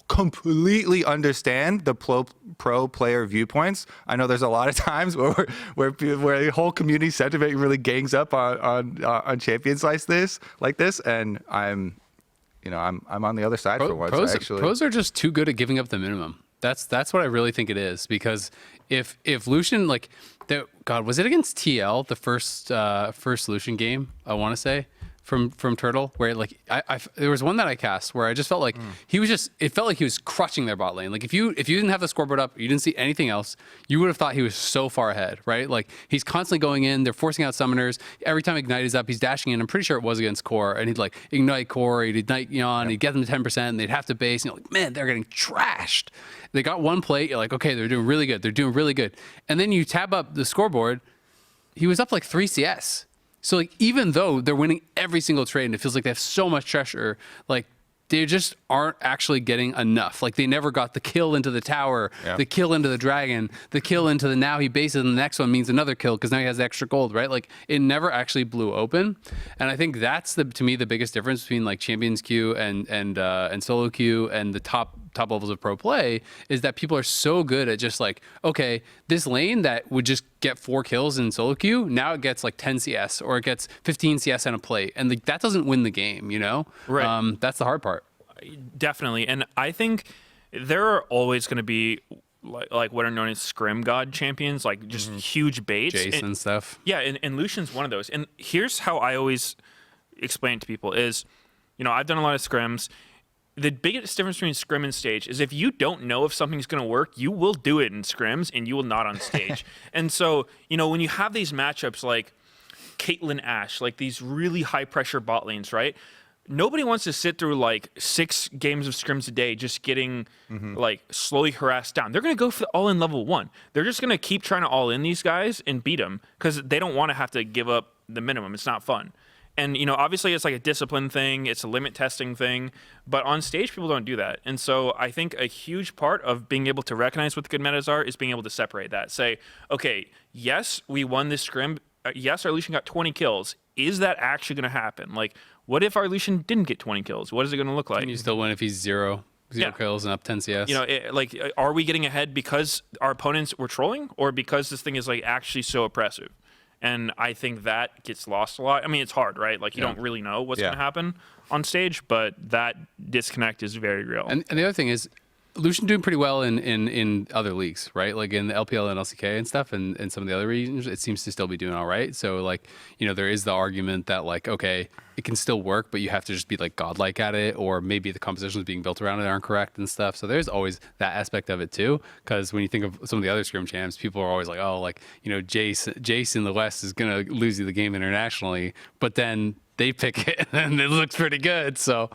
completely understand the pro player viewpoints. I know there's a lot of times where the whole community sentiment really gangs up on champions like this, and I'm on the other side for once. Pros are just too good at giving up the minimum. That's what I really think it is, because if Lucian was it against TL the first Lucian game, I want to say, from Turtle, where there was one that I cast where I just felt like it felt like he was crushing their bot lane. If you didn't have the scoreboard up, you didn't see anything else, you would have thought he was so far ahead, right? He's constantly going in, they're forcing out summoners. Every time Ignite is up, he's dashing in. I'm pretty sure it was against Core, and he'd Ignite Core, he'd Ignite Yon, he'd get them to 10%, and they'd have to base, and you're like, man, they're getting trashed. They got one plate, you're like, okay, they're doing really good. And then you tab up the scoreboard, he was up 3 CS. So even though they're winning every single trade and it feels like they have so much pressure, they just aren't actually getting enough. They never got the kill into the tower, the kill into the dragon, the kill into the now he bases and the next one means another kill because now he has the extra gold, right? It never actually blew open. And I think that's to me the biggest difference between Champions Queue and solo queue and the top levels of pro play is that people are so good at just okay, this lane that would just get 4 kills in solo queue, now it gets 10 CS or it gets 15 CS on a plate. And that doesn't win the game, Right. That's the hard part. Definitely. And I think there are always going to be what are known as scrim god champions, just huge baits. Jace and stuff. Yeah, and Lucian's one of those. And here's how I always explain it to people is, I've done a lot of scrims. The biggest difference between scrim and stage is if you don't know if something's going to work, you will do it in scrims and you will not on stage. And so, when you have these matchups like Caitlyn Ashe, these really high pressure bot lanes, right? Nobody wants to sit through 6 games of scrims a day just getting slowly harassed down. They're going to go for the all-in level 1. They're just going to keep trying to all-in these guys and beat them because they don't want to have to give up the minimum. It's not fun. And, obviously it's a discipline thing. It's a limit testing thing. But on stage, people don't do that. And so I think a huge part of being able to recognize what the good metas are is being able to separate that. Say, okay, yes, we won this scrim. Yes, our Lucian got 20 kills. Is that actually going to happen? What if our Lucian didn't get 20 kills? What is it going to look like? Can you still win if he's zero kills and up 10 CS? Are we getting ahead because our opponents were trolling or because this thing is actually so oppressive? And I think that gets lost a lot. I mean, it's hard, right? You don't really know what's going to happen on stage, but that disconnect is very real. And the other thing is, Lucian doing pretty well in other leagues, right? Like in the LPL and LCK and stuff, and some of the other regions, it seems to still be doing all right. So like, there is the argument that like, okay, it can still work, but you have to just be like godlike at it, or maybe the compositions being built around it aren't correct and stuff. So there's always that aspect of it too. Because when you think of some of the other scrim champs, people are always like, oh, like Jace in the West is gonna lose you the game internationally, but then they pick it and it looks pretty good. So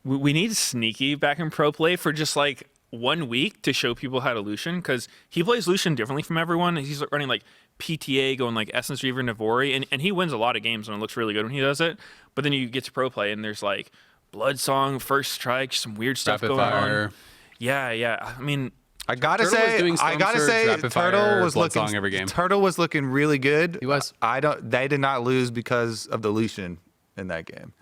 we need Sneaky back in pro play for just like 1 week to show people how to Lucian, because he plays Lucian differently from everyone. He's running like PTA, going like Essence Reaver, Navori, and he wins a lot of games and it looks really good when he does it. But then you get to pro play and there's like Blood Song, First Strike, some weird stuff Rapid going fire. on. Yeah. I mean, I gotta Turtle was say, doing Storm Surge, Rapid Fire, Blood Song every game. Turtle was looking really good. He was. They did not lose because of the Lucian in that game.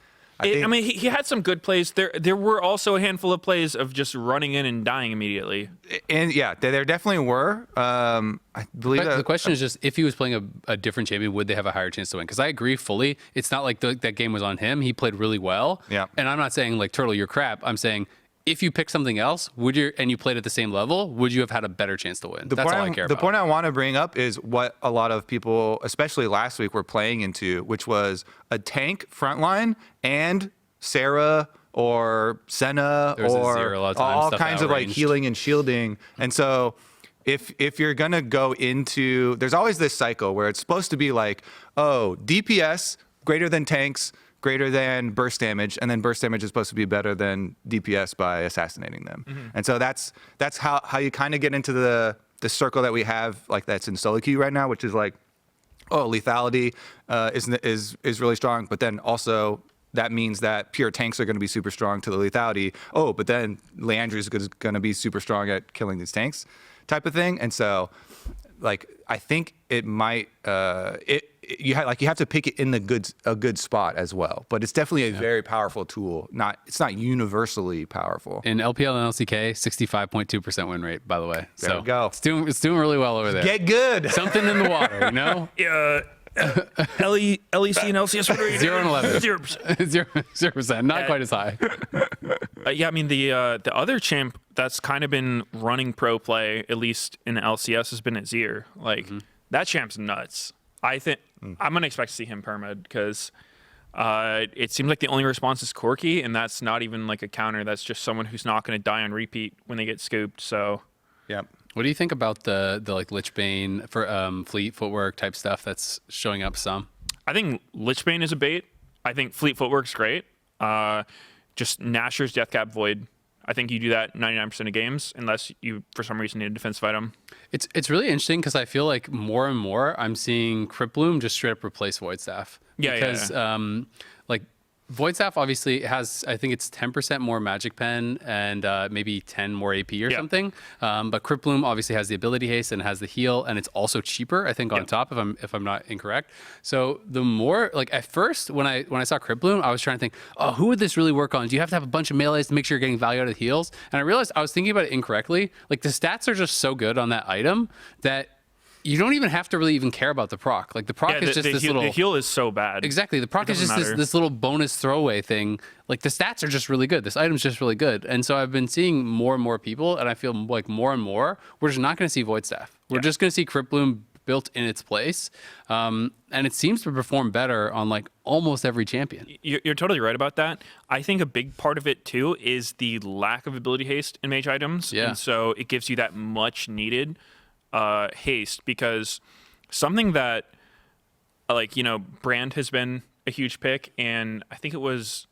I mean, he had some good plays. There were also a handful of plays of just running in and dying immediately. And yeah, there definitely were. I believe But the question is just, if he was playing a different champion, would they have a higher chance to win? Because I agree fully. It's not like that game was on him. He played really well. Yeah. And I'm not saying like, Turtle, you're crap. I'm saying, if you picked something else, and you played at the same level, would you have had a better chance to win? That's all I care about. The point I want to bring up is what a lot of people, especially last week, were playing into, which was a tank frontline and Sarah or Senna There was or Azir a lot of times, all stuff kinds of like outranged. healing and shielding. And so if you're going to go into, there's always this cycle where it's supposed to be like, oh, DPS greater than tanks, greater than burst damage, and then burst damage is supposed to be better than DPS by assassinating them. Mm-hmm. And so that's how you kind of get into the circle that we have, like that's in solo queue right now, which is like, oh, lethality is really strong, but then also that means that pure tanks are going to be super strong to the lethality. Oh, but then Leandry is going to be super strong at killing these tanks, type of thing. And so, like, I think it might you have to pick it in a good spot as well. But it's definitely a very powerful tool. It's not universally powerful. In LPL and LCK, 65.2% win rate, by the way. There we go. It's doing really well over there. Get good. Something in the water, you know? LEC and LCS, what are you 0 and 11. 0%. 0%. Not quite as high. Yeah, I mean, the other champ that's kind of been running pro play, at least in the LCS, has been Azir. Like, that champ's nuts. I think I'm going to expect to see him permed, because it seems like the only response is Corki, and that's not even like a counter. That's just someone who's not going to die on repeat when they get scooped. So, Yeah. What do you think about the like Lichbane for fleet footwork type stuff that's showing up some? I think Lichbane is a bait. I think Fleet Footwork's great. Just Nashor's Deathcap Void. I think you do that 99% of games, unless you, for some reason, need a defensive item. It's really interesting, because I feel like more and more I'm seeing Crypt Bloom just straight up replace Void Staff. Because like Void Staff obviously has, I think it's 10% more Magic Pen and maybe 10 more AP or something. But Crypt Bloom obviously has the ability haste and has the heal, and it's also cheaper, I think, on top, if I'm not incorrect. So the more, like, at first when I saw Crypt Bloom, I was trying to think, oh, who would this really work on? Do you have to have a bunch of melees to make sure you're getting value out of the heals? And I realized I was thinking about it incorrectly. Like, the stats are just so good on that item that you don't even have to really even care about the proc. Like, the proc is just this little... The heal is so bad. Exactly. The proc is just this little bonus throwaway thing. Like, the stats are just really good. This item's just really good. And so I've been seeing more and more people, and I feel like more and more, we're just not going to see Void Staff. We're just going to see Crypt Bloom built in its place. And it seems to perform better on, like, almost every champion. You're totally right about that. I think a big part of it, too, is the lack of ability haste in mage items. Yeah. And so it gives you that much needed haste, because something that Brand has been a huge pick, and I think it was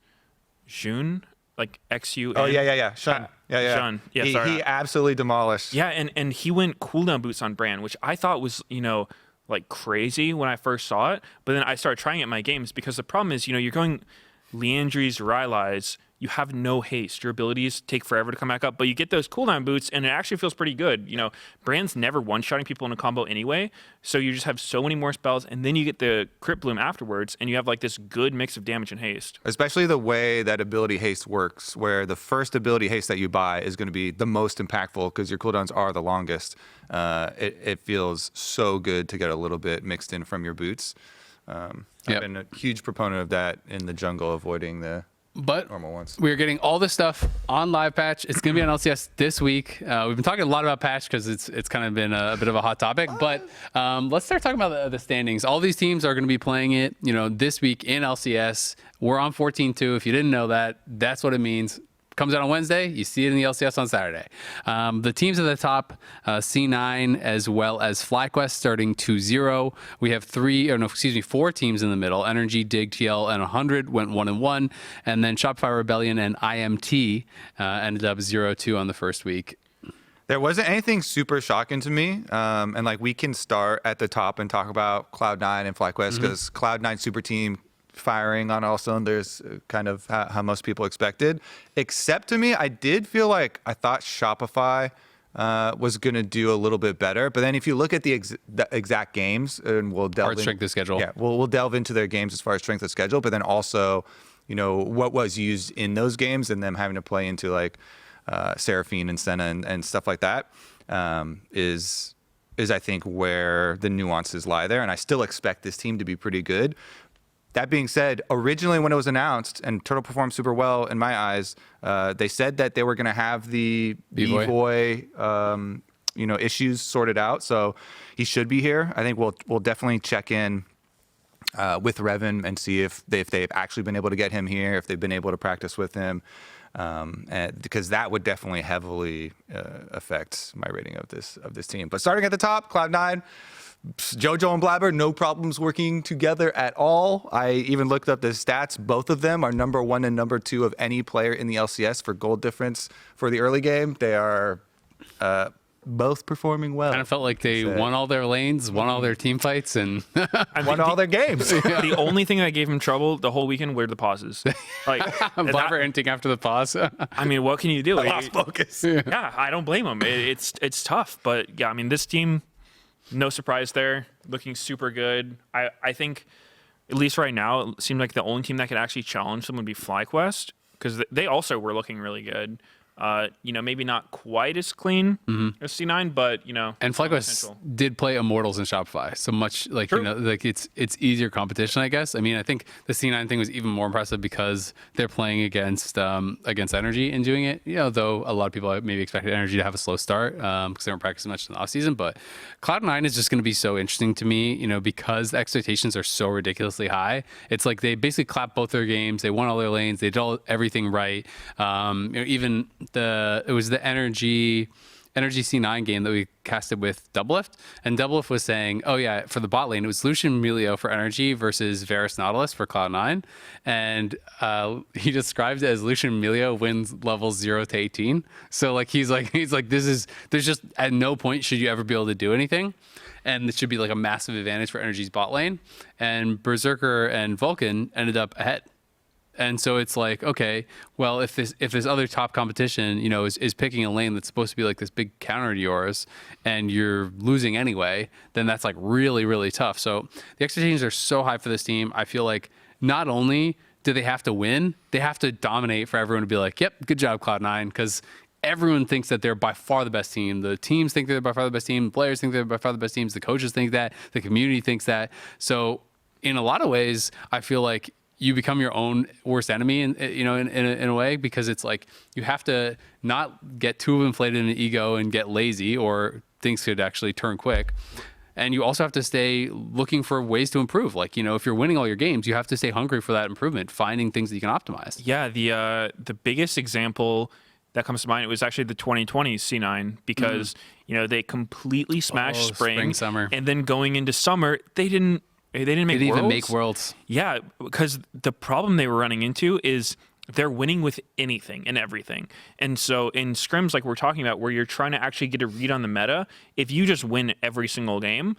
June, like XU. Oh yeah. Shun. Shun. Yeah, he absolutely demolished. Yeah, and he went cooldown boots on Brand, which I thought was, like crazy when I first saw it. But then I started trying it in my games, because the problem is, you're going Leandry's, Rylai's, you have no haste. Your abilities take forever to come back up, but you get those cooldown boots, and it actually feels pretty good. Brand's never one-shotting people in a combo anyway, so you just have so many more spells, and then you get the Crypt Bloom afterwards, and you have like this good mix of damage and haste. Especially the way that ability haste works, where the first ability haste that you buy is going to be the most impactful, because your cooldowns are the longest. It feels so good to get a little bit mixed in from your boots. I've been a huge proponent of that in the jungle, avoiding the But normal ones. we're getting all this stuff on live patch. It's going to be on LCS this week. We've been talking a lot about patch because it's kind of been a bit of a hot topic. But let's start talking about the standings. All these teams are going to be playing it, this week in LCS. We're on 14-2. If you didn't know that, that's what it means. Comes out on Wednesday. You see it in the LCS on Saturday. The teams at the top, C9 as well as FlyQuest starting 2-0. We have 4 teams in the middle. Energy, Dig, TL, and 100 went 1-1. And then Shopify Rebellion and IMT ended up 0-2 on the first week. There wasn't anything super shocking to me. And like we can start at the top and talk about Cloud9 and FlyQuest because Cloud9 super team firing on all cylinders, kind of how most people expected. Except to me, I did feel like I thought Shopify was going to do a little bit better. But then if you look at the exact games, and we'll delve strength of schedule. Yeah, we'll delve into their games as far as strength of schedule, but then also, what was used in those games and them having to play into like Sennaphine and Senna and stuff like that is I think where the nuances lie there. And I still expect this team to be pretty good. That being said, originally when it was announced, and Turtle performed super well in my eyes, they said that they were going to have the B-Boy issues sorted out. So he should be here. I think we'll definitely check in with Riven and see if they've actually been able to get him here, if they've been able to practice with him, because that would definitely heavily affect my rating of this team. But starting at the top, Cloud9. Jojo and Blaber, no problems working together at all. I even looked up the stats. Both of them are number 1 and number 2 of any player in the LCS for gold difference for the early game. They are both performing well. Kind of felt like they won all their lanes, won all their team fights, and won all their games. The only thing that gave him trouble the whole weekend were the pauses. Like Blaber ending after the pause. I mean, what can you do? Lost focus. Yeah, I don't blame him. It's tough, but yeah, I mean, this team. No surprise there. Looking super good. I think, at least right now, it seemed like the only team that could actually challenge them would be FlyQuest, because they also were looking really good. Maybe not quite as clean as C9, but and FlyQuest did play Immortals in Shopify, so much like it's easier competition, I guess. I mean, I think the C9 thing was even more impressive because they're playing against Energy and doing it. Though a lot of people maybe expected Energy to have a slow start because they weren't practicing much in the off season. But Cloud9 is just going to be so interesting to me, because the expectations are so ridiculously high. It's like they basically clapped both their games, they won all their lanes, they did everything right. Even it was the Energy C9 game that we casted with Doublelift, and Doublelift was saying, oh yeah, for the bot lane it was Lucian Melio for Energy versus Varus Nautilus for Cloud9, and he described it as Lucian Melio wins levels 0 to 18. So like he's like there's just at no point should you ever be able to do anything, and it should be like a massive advantage for Energy's bot lane, and Berserker and Vulcan ended up ahead. And so it's like, okay, well, if this other top competition, is picking a lane that's supposed to be like this big counter to yours, and you're losing anyway, then that's like really, really tough. So the expectations are so high for this team. I feel like not only do they have to win, they have to dominate for everyone to be like, yep, good job, Cloud9, because everyone thinks that they're by far the best team. The teams think they're by far the best team. The players think they're by far the best teams. The coaches think that. The community thinks that. So in a lot of ways, I feel like you become your own worst enemy in a way, because it's like you have to not get too inflated in an ego and get lazy, or things could actually turn quick. And you also have to stay looking for ways to improve. Like, if you're winning all your games, you have to stay hungry for that improvement, finding things that you can optimize. Yeah, the biggest example that comes to mind, it was actually the 2020 C9, because they completely smashed spring, summer, and then going into summer, they didn't even make worlds. Yeah, because the problem they were running into is they're winning with anything and everything. And so in scrims like we're talking about, where you're trying to actually get a read on the meta, if you just win every single game,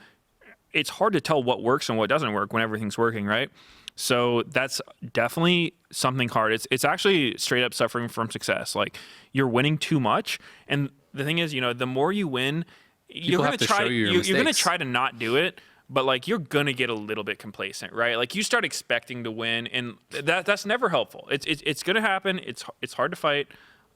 it's hard to tell what works and what doesn't work when everything's working, right? So that's definitely something hard. It's actually straight up suffering from success. Like, you're winning too much, and the thing is, the more you win, you're going to try to not do it. But like, you're gonna get a little bit complacent, right? Like, you start expecting to win, and that's never helpful. It's gonna happen. It's hard to fight.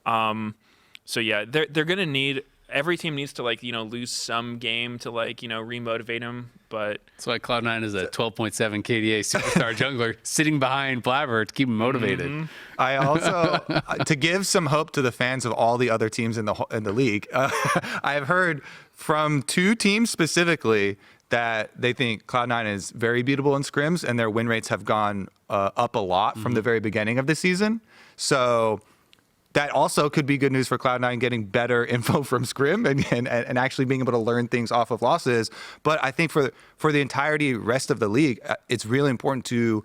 So yeah, they're gonna need every team needs to like lose some game to like remotivate him. But that's why Cloud9 is a 12.7 KDA superstar jungler sitting behind Blaber to keep him motivated. Mm-hmm. I also to give some hope to the fans of all the other teams in the league. I have heard from 2 teams specifically that they think Cloud9 is very beatable in scrims, and their win rates have gone up a lot from the very beginning of the season. So that also could be good news for Cloud9 getting better info from scrim and actually being able to learn things off of losses. But I think for the entirety rest of the league, it's really important to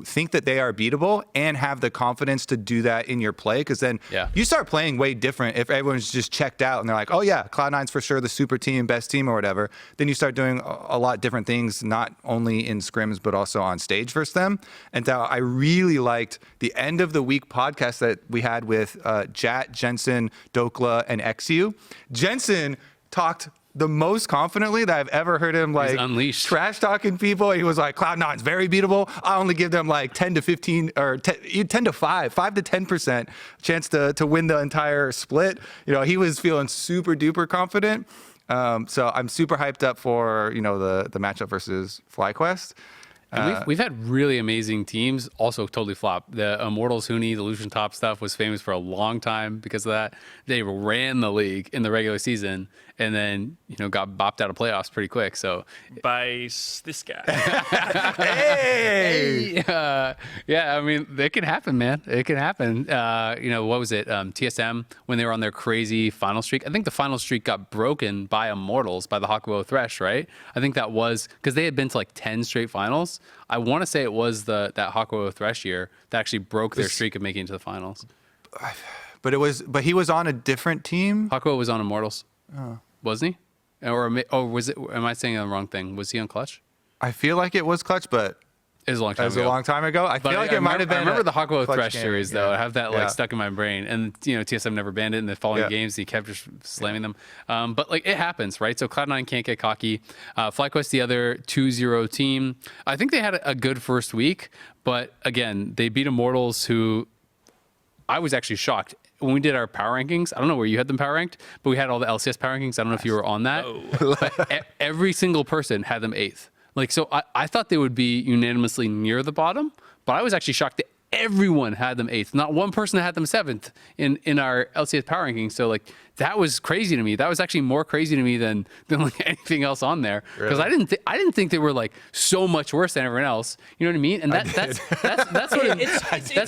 think that they are beatable and have the confidence to do that in your play, because then you start playing way different if everyone's just checked out and they're like, oh yeah, Cloud9's for sure the super team, best team or whatever. Then you start doing a lot different things, not only in scrims but also on stage versus them. And so I really liked the end of the week podcast that we had with Jat, Jensen, Dokla, and XU. Jensen talked the most confidently that I've ever heard him, like, unleashed, trash talking people. He was like, Cloud9's very beatable. I only give them like 10 to 15 or 10 to 5 to 10% chance to win the entire split. He was feeling super duper confident. So I'm super hyped up for, the matchup versus FlyQuest. And we've had really amazing teams also totally flop. The Immortals Huni, the Lucian top stuff was famous for a long time because of that. They ran the league in the regular season and then, got bopped out of playoffs pretty quick. So by this guy. Hey! Yeah, I mean, it can happen, man. It can happen. What was it? TSM, when they were on their crazy final streak. I think the final streak got broken by Immortals, by the Hakuo Thresh, right? I think that was because they had been to like 10 straight finals. I want to say it was that Hakuo Thresh year that actually broke their streak of making it to the finals. But he was on a different team. Hakuo was on Immortals. Oh. Wasn't he? Or was it? Am I saying the wrong thing? Was he on Clutch? I feel like it was Clutch, but it was a long time ago. It was a long time ago. I feel like it might have been. I remember the Hakuo Thresh game. series though. I have that like stuck in my brain. And TSM never banned it in the following games. He kept just slamming them. But like it happens, right? So Cloud9 can't get cocky. FlyQuest, the other 2-0 team. I think they had a good first week, but again, they beat Immortals, who I was actually shocked. When we did our power rankings, I don't know where you had them power ranked, but we had all the LCS power rankings. I don't know if you were on that. But every single person had them 8th. Like, so I thought they would be unanimously near the bottom, but I was actually shocked that everyone had them 8th. Not one person had them 7th in our LCS power rankings. So like that was crazy to me. That was actually more crazy to me than like anything else on there, because I didn't think they were like so much worse than everyone else. You know what I mean? And that's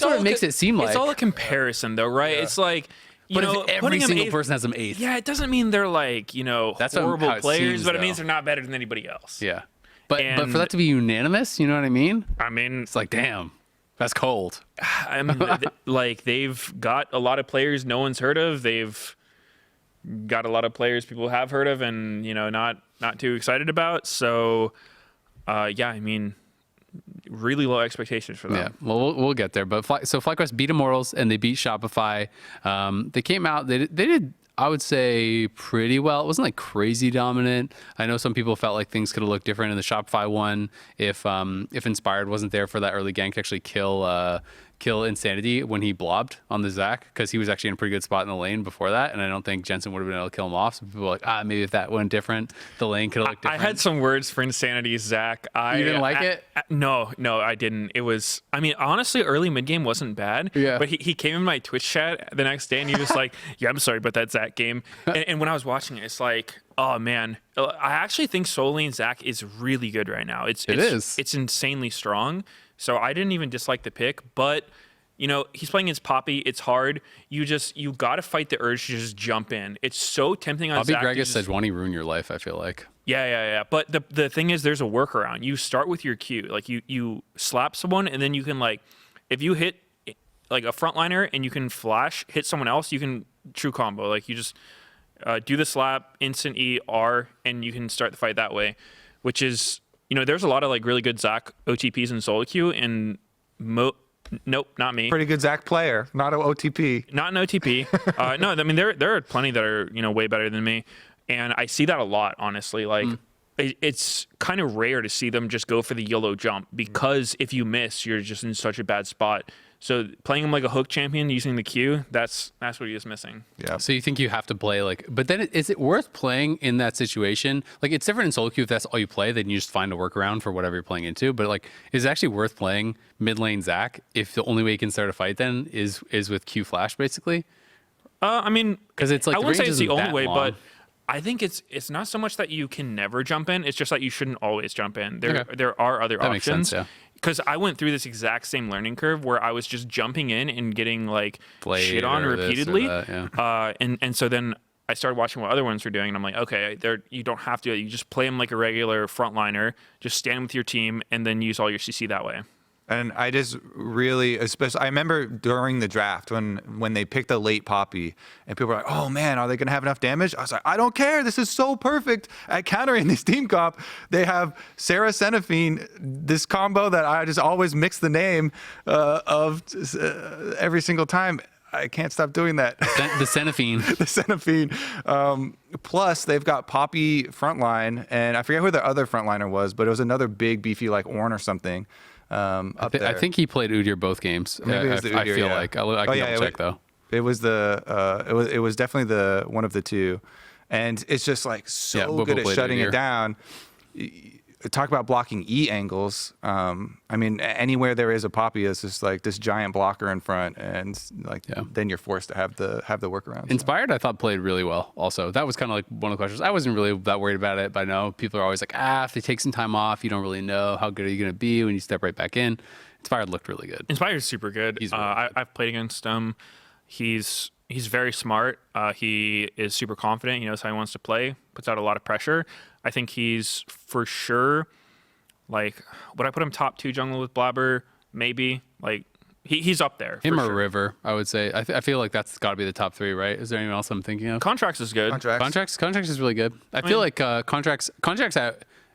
what it makes it seem like. It's all a comparison, though, right? Yeah. It's like. But if every single person has them 8th. Yeah, it doesn't mean they're like, that's horrible players, but it means they're not better than anybody else. Yeah. But for that to be unanimous, you know what I mean? I mean, it's like, damn, that's cold. I mean, like they've got a lot of players no one's heard of. They've got a lot of players people have heard of and, not too excited about. So, I mean, really low expectations for them. Yeah, well, we'll get there. But so FlyQuest beat Immortals and they beat Shopify. They came out, they did, I would say, pretty well. It wasn't like crazy dominant. I know some people felt like things could have looked different in the Shopify one if Inspired wasn't there for that early gank to actually kill Insanity when he blobbed on the Zac, because he was actually in a pretty good spot in the lane before that, and I don't think Jensen would have been able to kill him off. So people were like, maybe if that went different, the lane could have looked different. I had some words for Insanity's Zac. You didn't like it? No, I didn't. It was, I mean, honestly, early mid game wasn't bad. Yeah. But he came in my Twitch chat the next day and he was like, yeah, I'm sorry about that Zac game. And when I was watching it, it's like, oh man, I actually think solo lane Zac is really good right now. It's insanely strong. So I didn't even dislike the pick, but he's playing against Poppy. It's hard. You got to fight the urge to just jump in. It's so tempting on Zac. Bobby Gregus said, "Won't he ruin your life?" I feel like. Yeah. But the thing is, there's a workaround. You start with your Q. Like you slap someone, and then you can if you hit like a frontliner and you can flash hit someone else, you can true combo. Like you just do the slap, instant E, R, and you can start the fight that way. Which is there's a lot of like really good Zac OTPs in solo queue and Nope, not me. Pretty good Zac player, not an OTP. Not an OTP. No, I mean there are plenty that are way better than me, and I see that a lot. Honestly, like it's kind of rare to see them just go for the YOLO jump, because if you miss, you're just in such a bad spot. So playing him like a hook champion using the Q, that's what he is missing. Yeah. So you think you have to play like, but then is it worth playing in that situation? Like it's different in solo queue if that's all you play, then you just find a workaround for whatever you're playing into. But like, is it actually worth playing mid lane Zac if the only way you can start a fight then is with Q flash basically? I mean, Because it's like I the wouldn't say range it's the isn't only that way, long. but I think it's not so much that you can never jump in. It's just that you shouldn't always jump in. There are other That makes options. sense, yeah. Because I went through this exact same learning curve where I was just jumping in and getting like Played shit on or this or repeatedly. that, yeah. And so then I started watching what other ones were doing, and I'm like, okay, you don't have to. You just play them like a regular frontliner. Just stand with your team, and then use all your CC that way. And I just really, especially, I remember during the draft when they picked a late Poppy and people were like, oh man, are they going to have enough damage? I was like, I don't care. This is so perfect at countering this team comp. They have Sarah Sennaphine, this combo that I just always mix the name of every single time. I can't stop doing that. The Sennaphine. The Sennaphine. Plus, they've got Poppy frontline, and I forget who the other frontliner was, but it was another big, beefy, like Ornn or something. Up there. I think he played Udyr both games. Maybe it was the I Udyr, feel yeah. like I can double check though. It was it was definitely the one of the two, and it's just like so Bobo good at played shutting Udyr. it down. Talk about blocking E angles. I mean, anywhere there is a Poppy, it's just like this giant blocker in front, and like then you're forced to have the workaround. So. Inspired, I thought played really well. Also, that was kind of like one of the questions. I wasn't really that worried about it, but I know people are always like, if they take some time off, you don't really know how good are you going to be when you step right back in. Inspired looked really good. Inspired's super good. He's really good. I've played against him. He's very smart. He is super confident. He knows how he wants to play. Puts out a lot of pressure. I think he's for sure. Like, would I put him top 2 jungle with Blaber? Maybe. Like, he's up there. Him for or sure. River, I would say. I feel like that's got to be the top 3, right? Is there anyone else I'm thinking of? Contracts is good. Contracts. Contracts is really good. I feel like contracts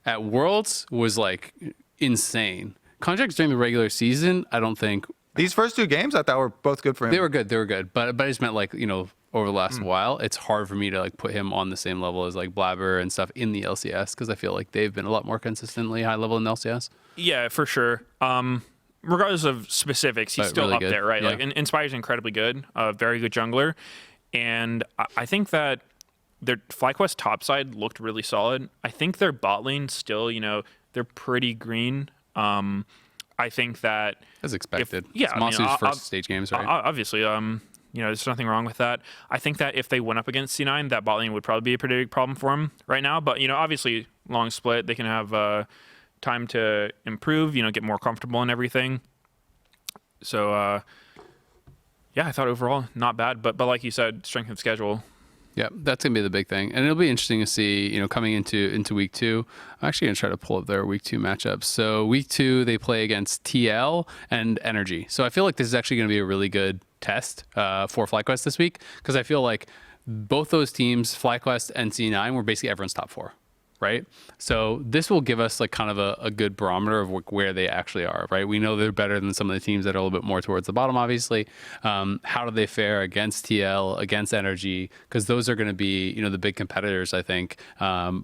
at Worlds was like insane. Contracts during the regular season, I don't think These first 2 games, I thought were both good for him. they were good. But I just meant like, over the last while, it's hard for me to like put him on the same level as like Blaber and stuff in the LCS because I feel like they've been a lot more consistently high level in the LCS. Yeah, for sure. Regardless of specifics, he's But still really up good. there, right? Yeah. Like, Inspire's incredibly good. Very good jungler. And I think that their FlyQuest topside looked really solid. I think their bot lane still, they're pretty green. I think that As expected. yeah, It's I mean, Massu's first stage games, right? obviously, there's nothing wrong with that. I think that if they went up against C9, that bot lane would probably be a pretty big problem for them right now. But, obviously, long split, they can have time to improve, get more comfortable and everything. So, yeah, I thought overall not bad. But like you said, strength of schedule. Yeah, that's gonna be the big thing, and it'll be interesting to see. Coming into week 2, I'm actually gonna try to pull up their week 2 matchups. So week 2, they play against TL and Energy. So I feel like this is actually gonna be a really good test for FlyQuest this week because I feel like both those teams, FlyQuest and C9, were basically everyone's top 4. Right. So this will give us like kind of a good barometer of where they actually are. Right. We know they're better than some of the teams that are a little bit more towards the bottom, obviously. How do they fare against TL, against Energy? Because those are going to be, the big competitors, I think,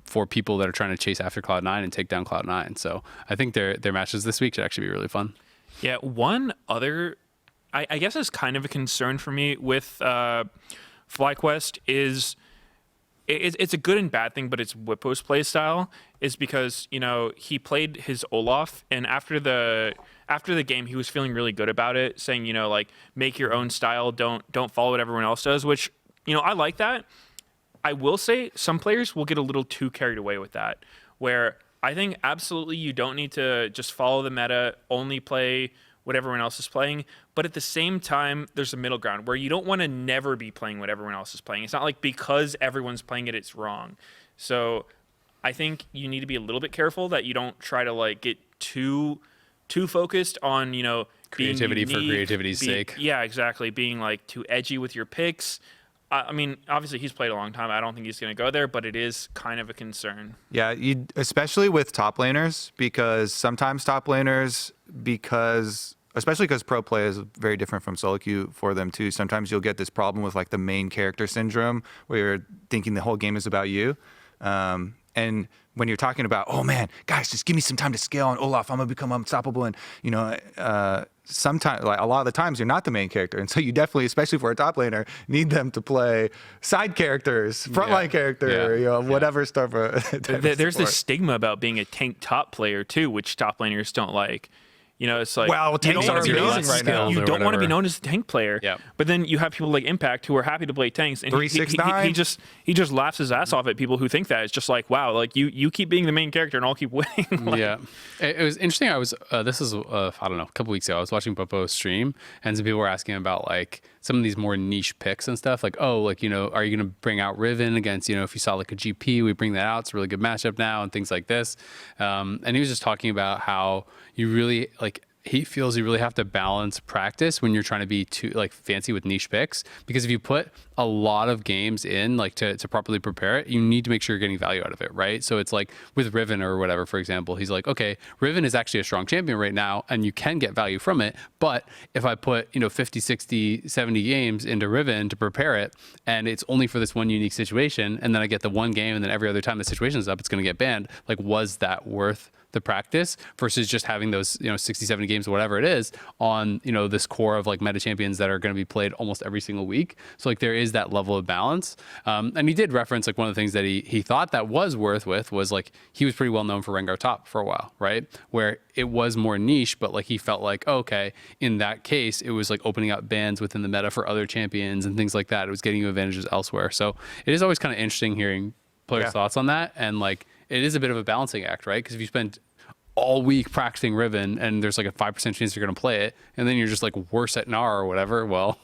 for people that are trying to chase after Cloud9 and take down Cloud9. So I think their matches this week should actually be really fun. Yeah. One other, I guess, is kind of a concern for me with FlyQuest is. It's a good and bad thing, but it's Whippo's play style is because, he played his Olaf, and after the game, he was feeling really good about it, saying, like, make your own style, don't follow what everyone else does, which, I like that. I will say some players will get a little too carried away with that, where I think absolutely you don't need to just follow the meta, only play what everyone else is playing. But at the same time, there's a middle ground where you don't want to never be playing what everyone else is playing. It's not like because everyone's playing it, it's wrong. So I think you need to be a little bit careful that you don't try to like get too focused on, Creativity being for unique, creativity's sake. Yeah, exactly. Being like too edgy with your picks. I mean, obviously he's played a long time. I don't think he's going to go there, but it is kind of a concern. Yeah, especially with top laners, because sometimes top laners, especially because pro play is very different from solo queue for them too. Sometimes you'll get this problem with like the main character syndrome where you're thinking the whole game is about you. And when you're talking about, oh man, guys, just give me some time to scale on Olaf, I'm gonna become unstoppable. And sometimes, like a lot of the times, you're not the main character, and so you definitely, especially for a top laner, need them to play side characters, frontline character, whatever stuff. There's this stigma about being a tank top player too, which top laners don't like. It's like, well, tanks are amazing right now. You don't want to be known as a tank player. Yeah. But then you have people like Impact who are happy to play tanks. And 369. he just laughs his ass off at people who think that. It's just like, wow, like you keep being the main character and I'll keep winning. Yeah. It was interesting. I was, this is, I don't know, a couple weeks ago, I was watching Popo's stream and some people were asking about like some of these more niche picks and stuff. Like, oh, like, are you going to bring out Riven against, if you saw like a GP, we bring that out. It's a really good matchup now and things like this. And he was just talking about how you really like, he feels you really have to balance practice when you're trying to be too like fancy with niche picks, because if you put a lot of games in like to properly prepare it, you need to make sure you're getting value out of it, right? So it's like with Riven or whatever, for example, he's like, okay, Riven is actually a strong champion right now and you can get value from it, but if I put 50, 60, 70 games into Riven to prepare it and it's only for this one unique situation, and then I get the one game and then every other time the situation is up it's going to get banned, like was that worth the practice versus just having those 60, 70 games or whatever it is on this core of like meta champions that are going to be played almost every single week. So like there is that level of balance, and he did reference like one of the things that he thought that was worth with was like he was pretty well known for Rengar top for a while, right, where it was more niche, but like he felt like okay, in that case it was like opening up bans within the meta for other champions and things like that. It was getting you advantages elsewhere. So it is always kind of interesting hearing players' thoughts on that, and like it is a bit of a balancing act, right? Because if you spend all week practicing Riven and there's like a 5% chance you're going to play it, and then you're just like worse at Gnar or whatever, well.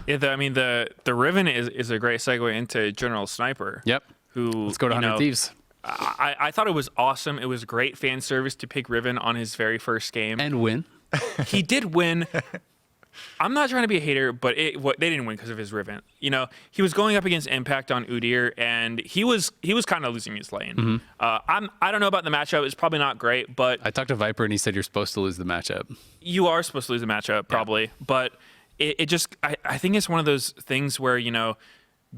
Yeah, the Riven is a great segue into General Sniper. Yep. Who, let's go to 100 Thieves. I thought it was awesome. It was great fan service to pick Riven on his very first game. And win. He did win. I'm not trying to be a hater, but they didn't win because of his Riven. He was going up against Impact on Udyr, and he was kind of losing his lane. Mm-hmm. I don't know about the matchup. It's probably not great, but I talked to Viper, and he said you're supposed to lose the matchup. You are supposed to lose the matchup, probably, but it just I think it's one of those things where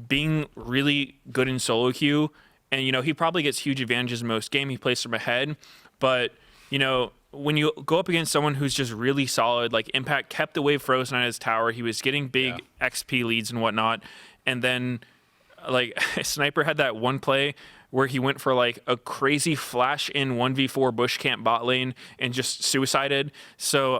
being really good in solo queue, and he probably gets huge advantages in most game. He plays from ahead, but when you go up against someone who's just really solid, like Impact kept the wave frozen at his tower, he was getting big XP leads and whatnot, and then like Sniper had that one play where he went for like a crazy flash in 1v4 bush camp bot lane and just suicided. So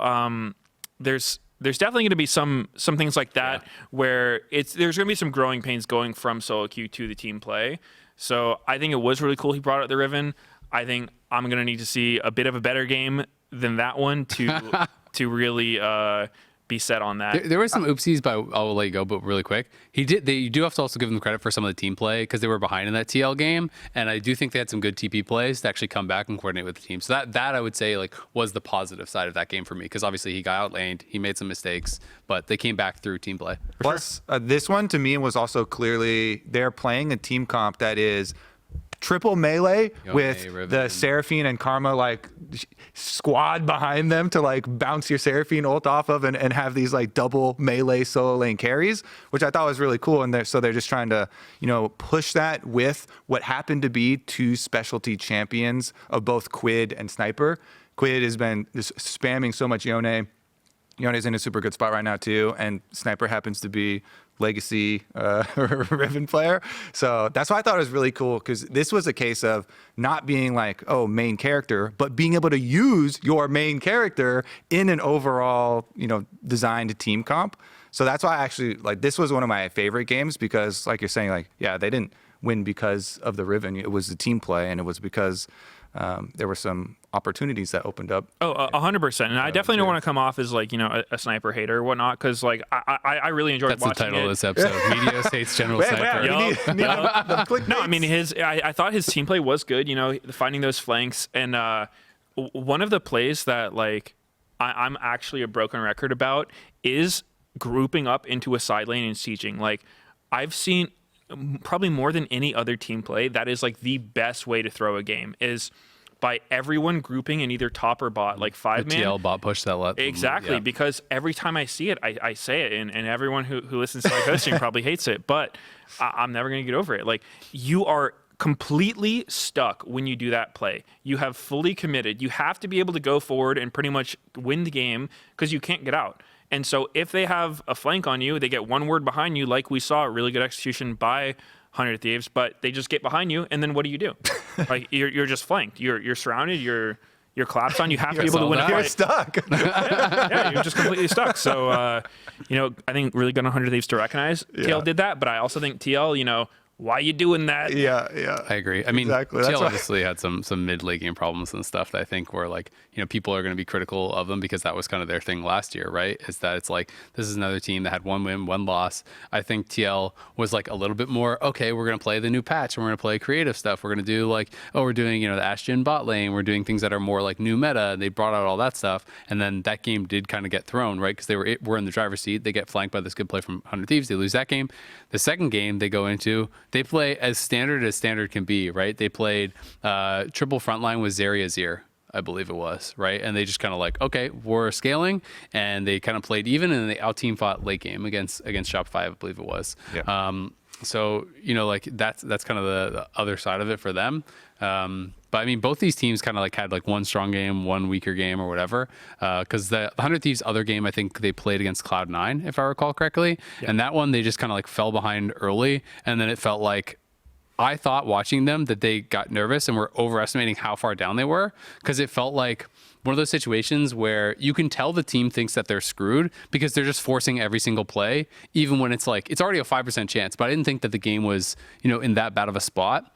there's definitely going to be some things like that where there's going to be some growing pains going from solo queue to the team play. So I think it was really cool he brought out the Riven. I think I'm going to need to see a bit of a better game than that one to really be set on that. There were some oopsies, but I'll let you go, but really quick. You do have to also give them credit for some of the team play because they were behind in that TL game, and I do think they had some good TP plays to actually come back and coordinate with the team. So that I would say like was the positive side of that game for me, because obviously he got outlaned, he made some mistakes, but they came back through team play. Plus, this one to me was also clearly they're playing a team comp that is triple melee with Riven, the Sennaphine and Karma like squad behind them to like bounce your Sennaphine ult off of and have these like double melee solo lane carries, which I thought was really cool. And they're just trying to, push that with what happened to be two specialty champions of both Quid and Sniper. Quid has been just spamming so much Yone. Yone's in a super good spot right now too, and Sniper happens to be legacy Riven player. So that's why I thought it was really cool, because this was a case of not being like, oh, main character, but being able to use your main character in an overall, designed team comp. So that's why I actually, like, this was one of my favorite games, because like you're saying, like, yeah, they didn't win because of the Riven. It was the team play, and it was because there were some opportunities that opened up. Oh, 100%. And I definitely don't want to come off as like, a Sniper hater or whatnot, because like I really enjoyed watching it. That's the title of this episode. Meteos hates General Sniper. No, I mean I thought his team play was good, finding those flanks. And one of the plays that like I'm actually a broken record about is grouping up into a side lane and sieging. Like I've seen probably more than any other team play, that is like the best way to throw a game, is by everyone grouping in either top or bot, like 5-man. The TL bot push that let exactly, because every time I see it, I say it, and everyone who listens to my hosting probably hates it, but I'm never going to get over it. Like, you are completely stuck when you do that play. You have fully committed. You have to be able to go forward and pretty much win the game because you can't get out. And so if they have a flank on you, they get one word behind you, like we saw, really good execution by 100 Thieves, but they just get behind you, and then what do? Like you're just flanked. You're surrounded. You're collapsed on. You have to be able to win a fight. You're stuck. Yeah, you're just completely stuck. So, I think really good on 100 Thieves to recognize TL did that, but I also think TL, why you doing that? Yeah. I agree. I mean, exactly. TL obviously had some mid-late game problems and stuff that I think were like, people are going to be critical of them because that was kind of their thing last year, right? Is that it's like, this is another team that had 1 win, 1 loss. I think TL was like a little bit more, okay, we're going to play the new patch and we're going to play creative stuff. We're going to do like, we're doing, the Ashen bot lane. We're doing things that are more like new meta. They brought out all that stuff. And then that game did kind of get thrown, right? Because they were in the driver's seat. They get flanked by this good play from 100 Thieves. They lose that game. The second game they go into, they play as standard can be, right? They played triple frontline with Zarya Azir, I believe it was, right? And they just kind of like, okay, we're scaling, and they kind of played even, and they out-team fought late game against Shopify, I believe it was. Yeah. So, like that's kind of the other side of it for them. But I mean, both these teams kind of like had like one strong game, one weaker game or whatever. Because the 100 Thieves other game, I think they played against Cloud9, if I recall correctly. Yeah. And that one, they just kind of like fell behind early. And then it felt like, I thought watching them that they got nervous and were overestimating how far down they were, because it felt like one of those situations where you can tell the team thinks that they're screwed because they're just forcing every single play, even when it's like, it's already a 5% chance. But I didn't think that the game was, in that bad of a spot.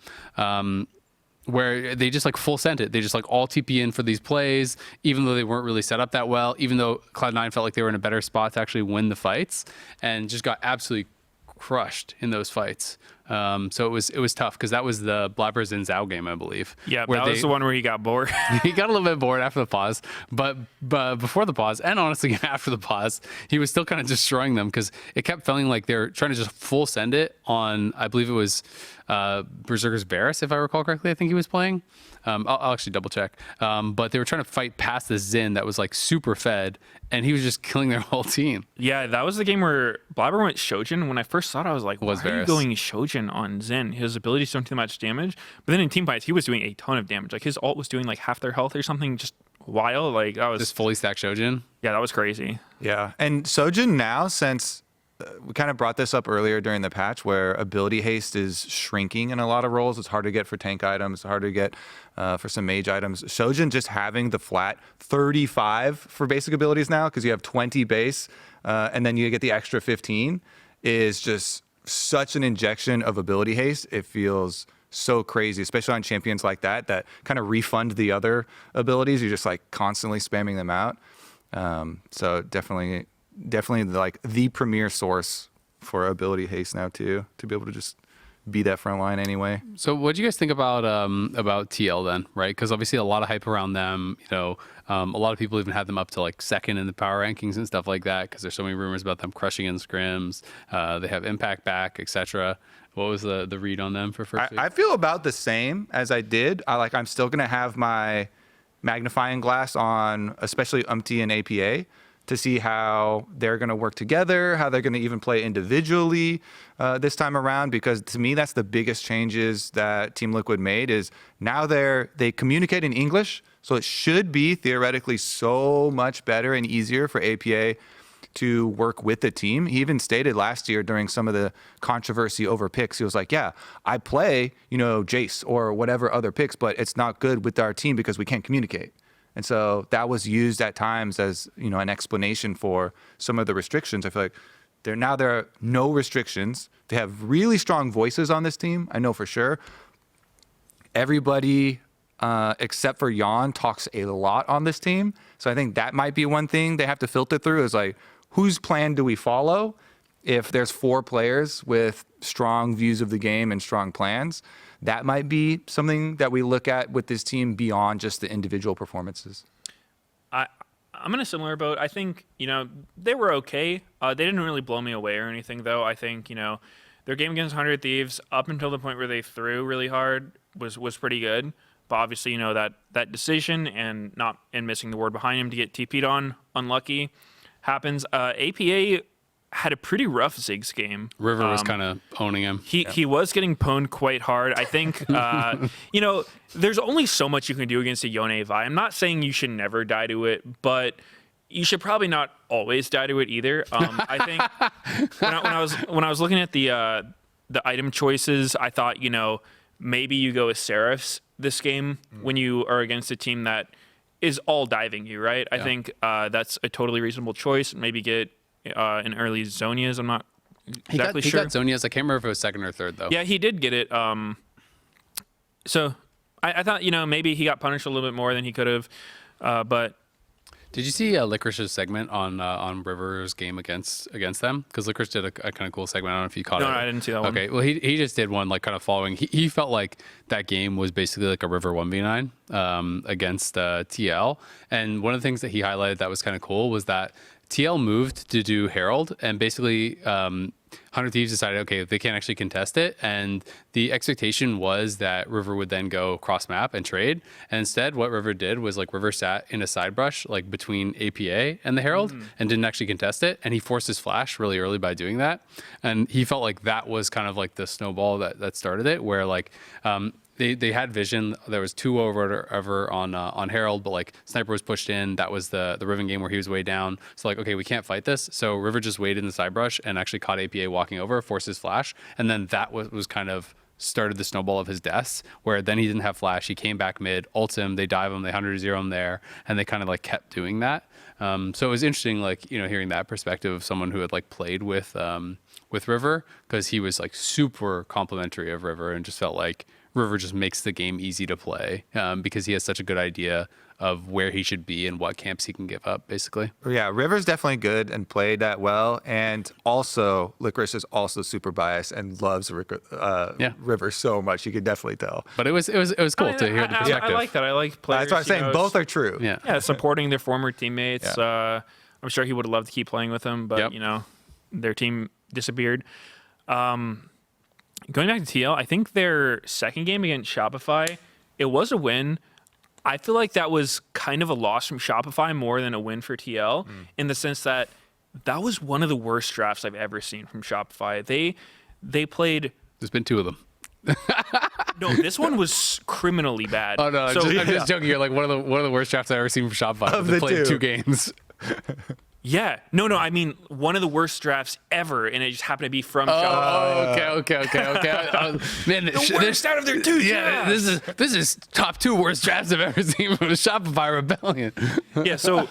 Where they just like full sent it. They just like all TP in for these plays, even though they weren't really set up that well, even though Cloud9 felt like they were in a better spot to actually win the fights, and just got absolutely crushed in those fights. So it was tough because that was the Blaber's and Zhao game, I believe. Yeah, that was the one where he got bored. He got a little bit bored after the pause, but before the pause, and honestly after the pause, he was still kind of destroying them because it kept feeling like they're trying to just full send it on, I believe it was Berserker's Varus, if I recall correctly. I think he was playing. I'll actually double check. But they were trying to fight past this Xin that was like super fed, and he was just killing their whole team. Yeah, that was the game where Blaber went Shojin. When I first saw it, I was like, why are you going Shojin on Xin? His abilities don't do much damage. But then in team fights, he was doing a ton of damage. Like his ult was doing like half their health or something, just wild. Like that was just fully stacked Shojin. Yeah, that was crazy. Yeah, and Shojin now, since we kind of brought this up earlier during the patch where ability haste is shrinking in a lot of roles. It's hard to get for tank items, hard to get for some mage items. Shojin just having the flat 35 for basic abilities now, because you have 20 base and then you get the extra 15, is just such an injection of ability haste. It feels so crazy, especially on champions like that kind of refund the other abilities. You're just like constantly spamming them out. So definitely like the premier source for ability haste now too, to be able to just be that front line anyway. So what do you guys think about TL then, right? Because obviously a lot of hype around them, a lot of people even had them up to like second in the power rankings and stuff like that because there's so many rumors about them crushing in scrims. They have impact back, etc. What was the read on them for first week? I feel about the same as I did. I'm still going to have my magnifying glass on, especially UMT and APA, to see how they're going to work together, how they're going to even play individually this time around, because to me, that's the biggest changes that Team Liquid made is now they communicate in English, so it should be theoretically so much better and easier for APA to work with the team. He even stated last year during some of the controversy over picks, he was like, yeah, I play, Jace or whatever other picks, but it's not good with our team because we can't communicate. And so that was used at times as, an explanation for some of the restrictions. I feel like there are no restrictions. They have really strong voices on this team, I know for sure. Everybody except for Jan talks a lot on this team. So I think that might be one thing they have to filter through is like, whose plan do we follow? If there's 4 players with strong views of the game and strong plans, that might be something that we look at with this team beyond just the individual performances. I'm in a similar boat. I think, they were okay. They didn't really blow me away or anything, though. I think, their game against 100 Thieves, up until the point where they threw really hard, was pretty good. But obviously, that decision and missing the ward behind him to get TP'd on, unlucky, happens. APA had a pretty rough Ziggs game. River was kind of owning him. He was getting pwned quite hard. I think, there's only so much you can do against a Yone Vi. I'm not saying you should never die to it, but you should probably not always die to it either. I think when I was looking at the item choices, I thought, maybe you go with Seraphs this game when you are against a team that is all diving you, right? I think that's a totally reasonable choice. Maybe get an early Zonias. I'm not exactly sure. He got Zonias. I can't remember if it was second or third, though. Yeah, he did get it. So I thought, maybe he got punished a little bit more than he could have. But did you see Licorice's segment on River's game against them? Because Licorice did a kind of cool segment. I don't know if you caught it. No, I didn't see that one. Okay, well, he just did one like kind of following. He felt like that game was basically like a River 1v9 against TL. And one of the things that he highlighted that was kind of cool was that TL moved to do Herald, and basically 100 Thieves decided, okay, they can't actually contest it, and the expectation was that River would then go cross map and trade. And instead, what River did was like River sat in a side brush like between APA and the Herald and didn't actually contest it, and he forced his flash really early by doing that. And he felt like that was kind of like the snowball that started it, where like They had vision. There was 2 over on Herald, but like Sniper was pushed in. That was the Riven game where he was way down. So like, okay, we can't fight this. So River just waited in the side brush and actually caught APA walking over, forced his flash, and then that was kind of started the snowball of his deaths, where then he didn't have flash. He came back mid, ults him, they dive him, they 100-0 him there, and they kind of like kept doing that. So it was interesting, like, hearing that perspective of someone who had like played with River, because he was like super complimentary of River and just felt like River just makes the game easy to play because he has such a good idea of where he should be and what camps he can give up, basically. Yeah, River's definitely good and played that well. And also, Licorice is also super biased and loves River so much. You could definitely tell. But it was cool to hear the perspective. I like that. I like players. That's what I'm saying. Both are true. Yeah, supporting their former teammates. Yeah. I'm sure he would have loved to keep playing with them, but, their team disappeared. Going back to TL, I think their second game against Shopify, it was a win. I feel like that was kind of a loss from Shopify more than a win for TL, in the sense that was one of the worst drafts I've ever seen from Shopify. They played... There's been 2 of them. No, this one was criminally bad. Oh, no, I'm just joking. You're like one of the worst drafts I've ever seen from Shopify. They played 2 games. Yeah. No, I mean, one of the worst drafts ever, and it just happened to be from Shopify. Okay. Man, the worst out of their 2 drafts. This is top 2 worst drafts I've ever seen from the Shopify Rebellion. Yeah, so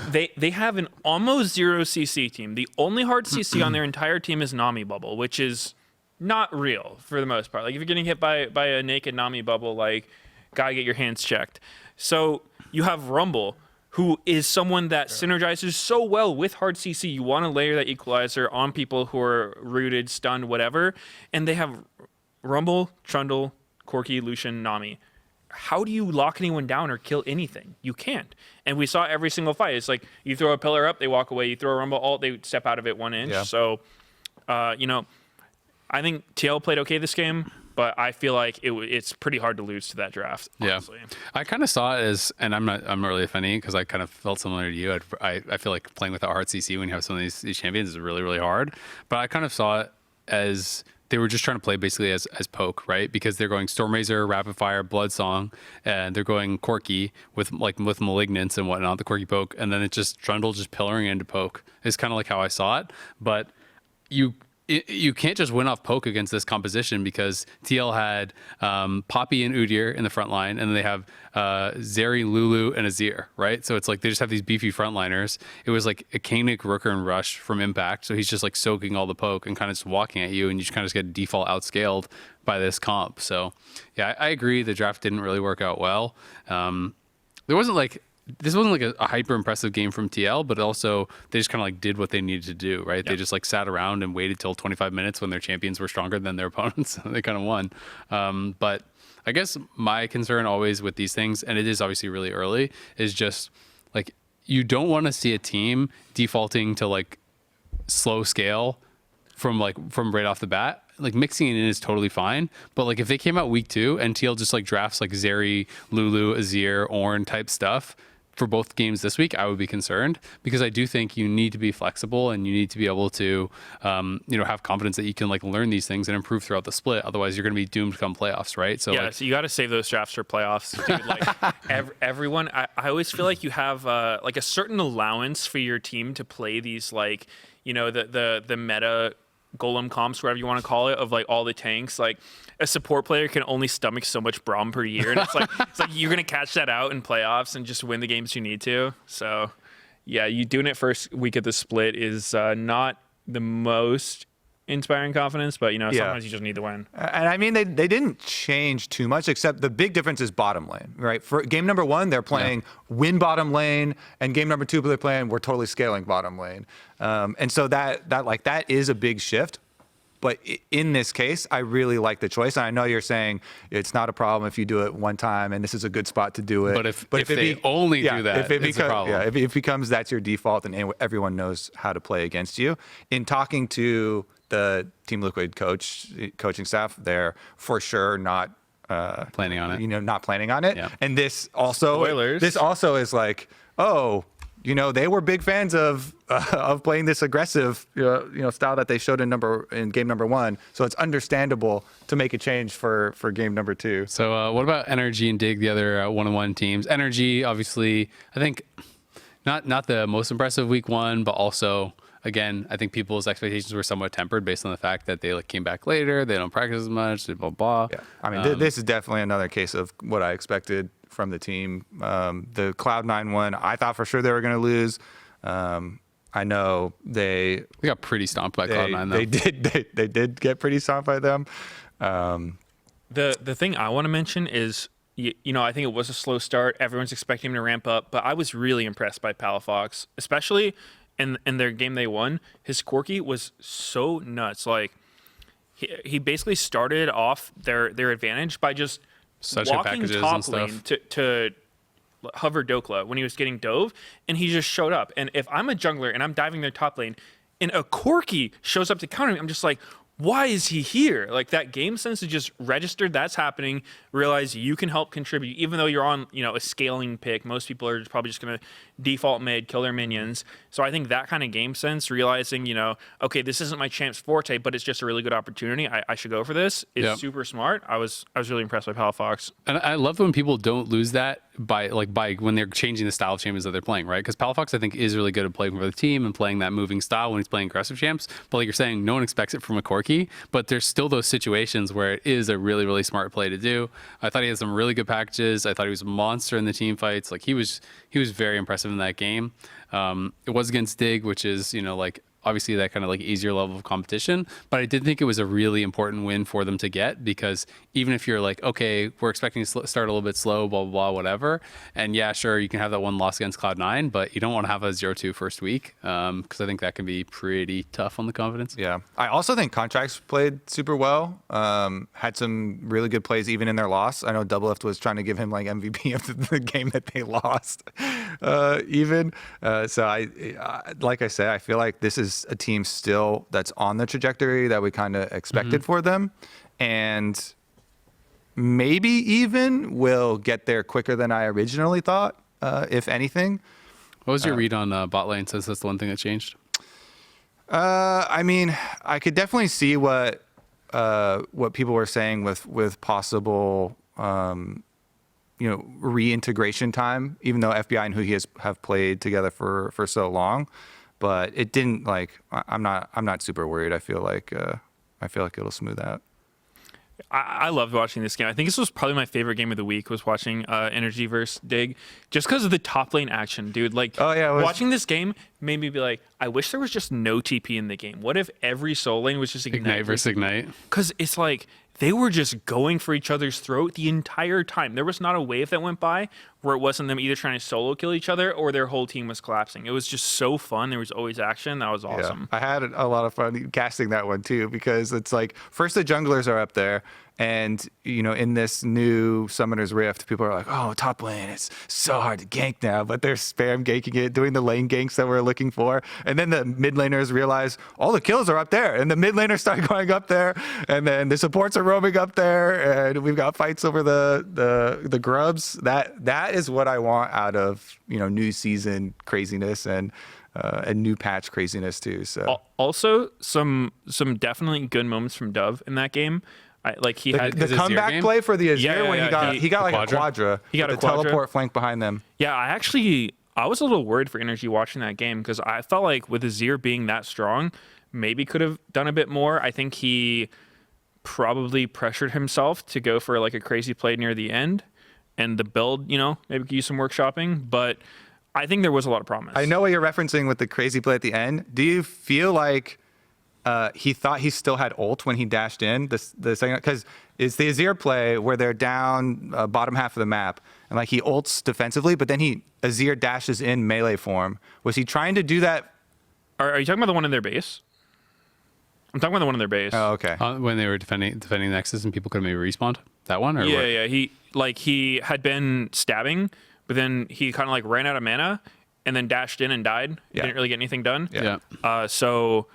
they have an almost 0 CC team. The only hard CC on their entire team is Nami Bubble, which is not real for the most part. Like, if you're getting hit by a naked Nami Bubble, like, gotta get your hands checked. So you have Rumble, who is someone that synergizes so well with hard CC. You want to layer that equalizer on people who are rooted, stunned, whatever. And they have Rumble, Trundle, Corki, Lucian, Nami. How do you lock anyone down or kill anything? You can't. And we saw every single fight. It's like you throw a pillar up, they walk away. You throw a Rumble ult, they step out of it 1 inch. Yeah. So, I think TL played okay this game, but I feel like it's pretty hard to lose to that draft, honestly. Yeah. I kind of saw it as, and I'm not really offending because I kind of felt similar to you. I feel like playing with a hard CC when you have some of these champions is really, really hard. But I kind of saw it as they were just trying to play basically as poke, right? Because they're going Stormrazor, Rapid Fire, Bloodsong, and they're going Corki with Malignance and whatnot, the Corki poke, and then it's just Trundle just pillaring into poke. It's kind of like how I saw it. But you can't just win off poke against this composition because TL had Poppy and Udyr in the front line, and then they have Zeri, Lulu, and Azir, right? So it's like they just have these beefy frontliners. It was like a Koenig, Rooker, and Rush from Impact, so he's just like soaking all the poke and kind of just walking at you, and you just kind of get default outscaled by this comp. So yeah, I agree the draft didn't really work out well. This wasn't like a hyper impressive game from TL, but also they just kind of like did what they needed to do, right? Yep. They just like sat around and waited till 25 minutes when their champions were stronger than their opponents. They kind of won. But I guess my concern always with these things, and it is obviously really early, is just like you don't want to see a team defaulting to like slow scale from right off the bat. Like mixing it in is totally fine, but like if they came out week 2 and TL just like drafts like Zeri, Lulu, Azir, Ornn type stuff, for both games this week, I would be concerned, because I do think you need to be flexible and you need to be able to, have confidence that you can like learn these things and improve throughout the split. Otherwise, you're going to be doomed come playoffs, right? So so you got to save those drafts for playoffs, dude. Like everyone, I always feel like you have like a certain allowance for your team to play these like the meta golem comps, whatever you want to call it, of like all the tanks. Like a support player can only stomach so much Braum per year, and it's like you're gonna catch that out in playoffs and just win the games you need to. So yeah, you doing it first week of the split is not the most inspiring confidence, but sometimes you just need to win. And I mean, they didn't change too much, except the big difference is bottom lane, right? For game number 1, they're playing win bottom lane, and game number 2, they're playing we're totally scaling bottom lane. And so that is a big shift. But in this case, I really like the choice. And I know you're saying it's not a problem if you do it one time, and this is a good spot to do it. But if they only do that, it's a problem. Yeah, if it becomes that's your default, and everyone knows how to play against you. In talking to the Team Liquid coaching staff, they're for sure not planning on it. Not planning on it. Yeah. And this also is like, they were big fans of playing this aggressive, style that they showed in game number 1. So it's understandable to make a change for game number 2. So what about Energy and Dig, the other one-on-one teams? Energy, obviously, I think not the most impressive week 1, but also, again, I think people's expectations were somewhat tempered based on the fact that they came back later, they don't practice as much, blah blah. Yeah, I mean, this is definitely another case of what I expected from the team. The Cloud9 one, I thought for sure they were going to lose. I know they got pretty stomped by Cloud9 though. They did get pretty stomped by them. The thing I want to mention is, I think it was a slow start. Everyone's expecting him to ramp up, but I was really impressed by Palafox, especially in their game they won. His Corki was so nuts. Like he basically started off their advantage by just walking top lane to hover Dokla when he was getting dove, and he just showed up. And if I'm a jungler and I'm diving their top lane and a Corki shows up to counter me, I'm just like, why is he here? Like, that game sense is just registered that's happening, realize you can help contribute, even though you're on, a scaling pick. Most people are probably just going to default mid, kill their minions. So I think that kind of game sense, realizing, okay, this isn't my champs forte, but it's just a really good opportunity, I should go for this, is super smart. I was really impressed by Palafox. And I love when people don't lose that by when they're changing the style of champions that they're playing, right? Because Palafox, I think, is really good at playing for the team and playing that moving style when he's playing aggressive champs. But like you're saying, no one expects it from a Corki. But there's still those situations where it is a really, really smart play to do. I thought he had some really good packages. I thought he was a monster in the team fights. Like he was very impressive in that game. It was against Dig, which is, obviously that kind of easier level of competition, but I did think it was a really important win for them to get, because even if you're like, okay, we're expecting to start a little bit slow, blah, blah, blah, whatever. And yeah, sure, you can have that one loss against Cloud9, but you don't want to have a 0-2 first week, because I think that can be pretty tough on the confidence. Yeah. I also think Contracts played super well, had some really good plays even in their loss. I know Doublelift was trying to give him MVP of the game that they lost, even. So like I said, I feel like this is a team still that's on the trajectory that we kind of expected for them, and maybe even will get there quicker than I originally thought, if anything. What was your read on bot lane, since that's the one thing that changed? I mean, I could definitely see what people were saying with possible reintegration time, even though FBI and Huhi have played together for so long. But it didn't I'm not super worried. I feel like it'll smooth out. I loved watching this game. I think this was probably my favorite game of the week, was watching Energy versus Dig, just because of the top lane action, dude. Watching this game made me be like, I wish there was just no TP in the game. What if every soul lane was just Ignite versus Ignite? Because it's like they were just going for each other's throat the entire time. There was not a wave that went by where it wasn't them either trying to solo kill each other or their whole team was collapsing. It was just so fun. There was always action. That was awesome. Yeah. I had a lot of fun casting that one too, because it's like, first the junglers are up there And, in this new Summoner's Rift, people are like, oh, top lane, it's so hard to gank now, but they're spam ganking it, doing the lane ganks that we're looking for. And then the mid laners realize all the kills are up there, and the mid laners start going up there, and then the supports are roaming up there, and we've got fights over the grubs. That is what I want out of, new season craziness and new patch craziness too. So also some definitely good moments from Dove in that game. He had the comeback play for the Azir when he got like quadra. a quadra. He got a a quadra. teleport flank behind them. Yeah, I was a little worried for Energy watching that game because I felt like with Azir being that strong, maybe could have done a bit more. I think he probably pressured himself to go for like a crazy play near the end, and the build, maybe could use some workshopping. But I think there was a lot of promise. I know what you're referencing with the crazy play at the end. Do you feel like he thought he still had ult when he dashed in the second? Because it's the Azir play where they're down bottom half of the map, and like he ults defensively, but then Azir dashes in melee form. Was he trying to do that? Are you talking about the one in their base? I'm talking about the one in their base. Oh, okay. When they were defending Nexus and people could maybe respawn? That one? Or Yeah, what? yeah. He had been stabbing, but then he kind of like ran out of mana and then dashed in and died. Yeah. Didn't really get anything done. Yeah. So,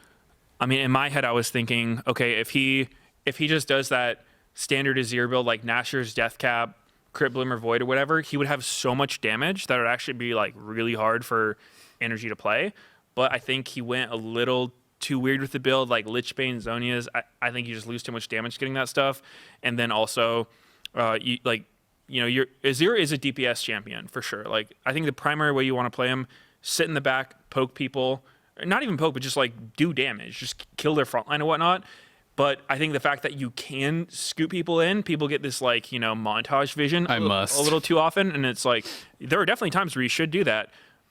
I mean, in my head, I was thinking, okay, if he just does that standard Azir build like Nashor's Death Cap, Crypt Glimmer Void or whatever, he would have so much damage that it would actually be like really hard for Energy to play. But I think he went a little too weird with the build, like Lich Bane, Zhonya's. I think you just lose too much damage getting that stuff. And then also, your Azir is a DPS champion for sure. Like, I think the primary way you want to play him, sit in the back, poke people, not even poke, but just like do damage, just kill their front line and whatnot. But I think the fact that you can scoop people in, people get this like, montage vision a little too often. And it's like, there are definitely times where you should do that,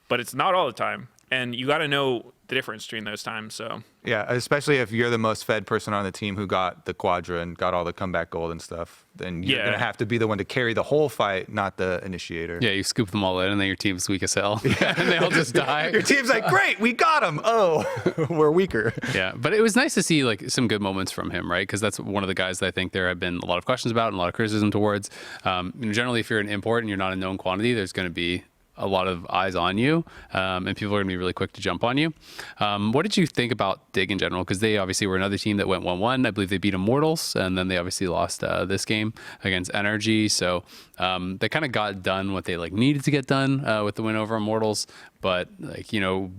but it's not all the time. And you got to know the difference between those times. So Yeah, especially if you're the most fed person on the team who got the quadra and got all the comeback gold and stuff, then you're going to have to be the one to carry the whole fight, not the initiator. Yeah, you scoop them all in, and then your team's weak as hell. Yeah. And they all just die. Your team's like, great, we got him. Oh, we're weaker. Yeah, but it was nice to see like some good moments from him, right? Because that's one of the guys that I think there have been a lot of questions about and a lot of criticism towards. Generally, if you're an import and you're not a known quantity, there's going to be a lot of eyes on you, and people are going to be really quick to jump on you. What did you think about Dig in general? Because they obviously were another team that went 1-1. I believe they beat Immortals, and then they obviously lost this game against Energy. So they kind of got done what they like needed to get done with the win over Immortals. But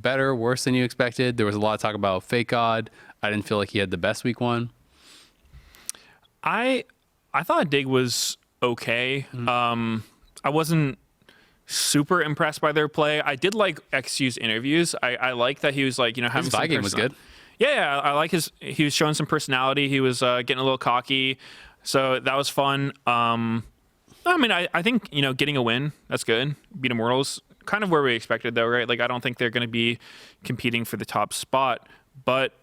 better, worse than you expected. There was a lot of talk about Fake God. I didn't feel like he had the best week one. I thought Dig was okay. I wasn't super impressed by their play. I did like XU's interviews. I like that he was like, having his Vi game was good. Yeah, I like he was showing some personality. He was getting a little cocky. So that was fun. I mean, I think, getting a win, that's good. Beat Immortals, kind of where we expected though, right? Like, I don't think they're going to be competing for the top spot, but,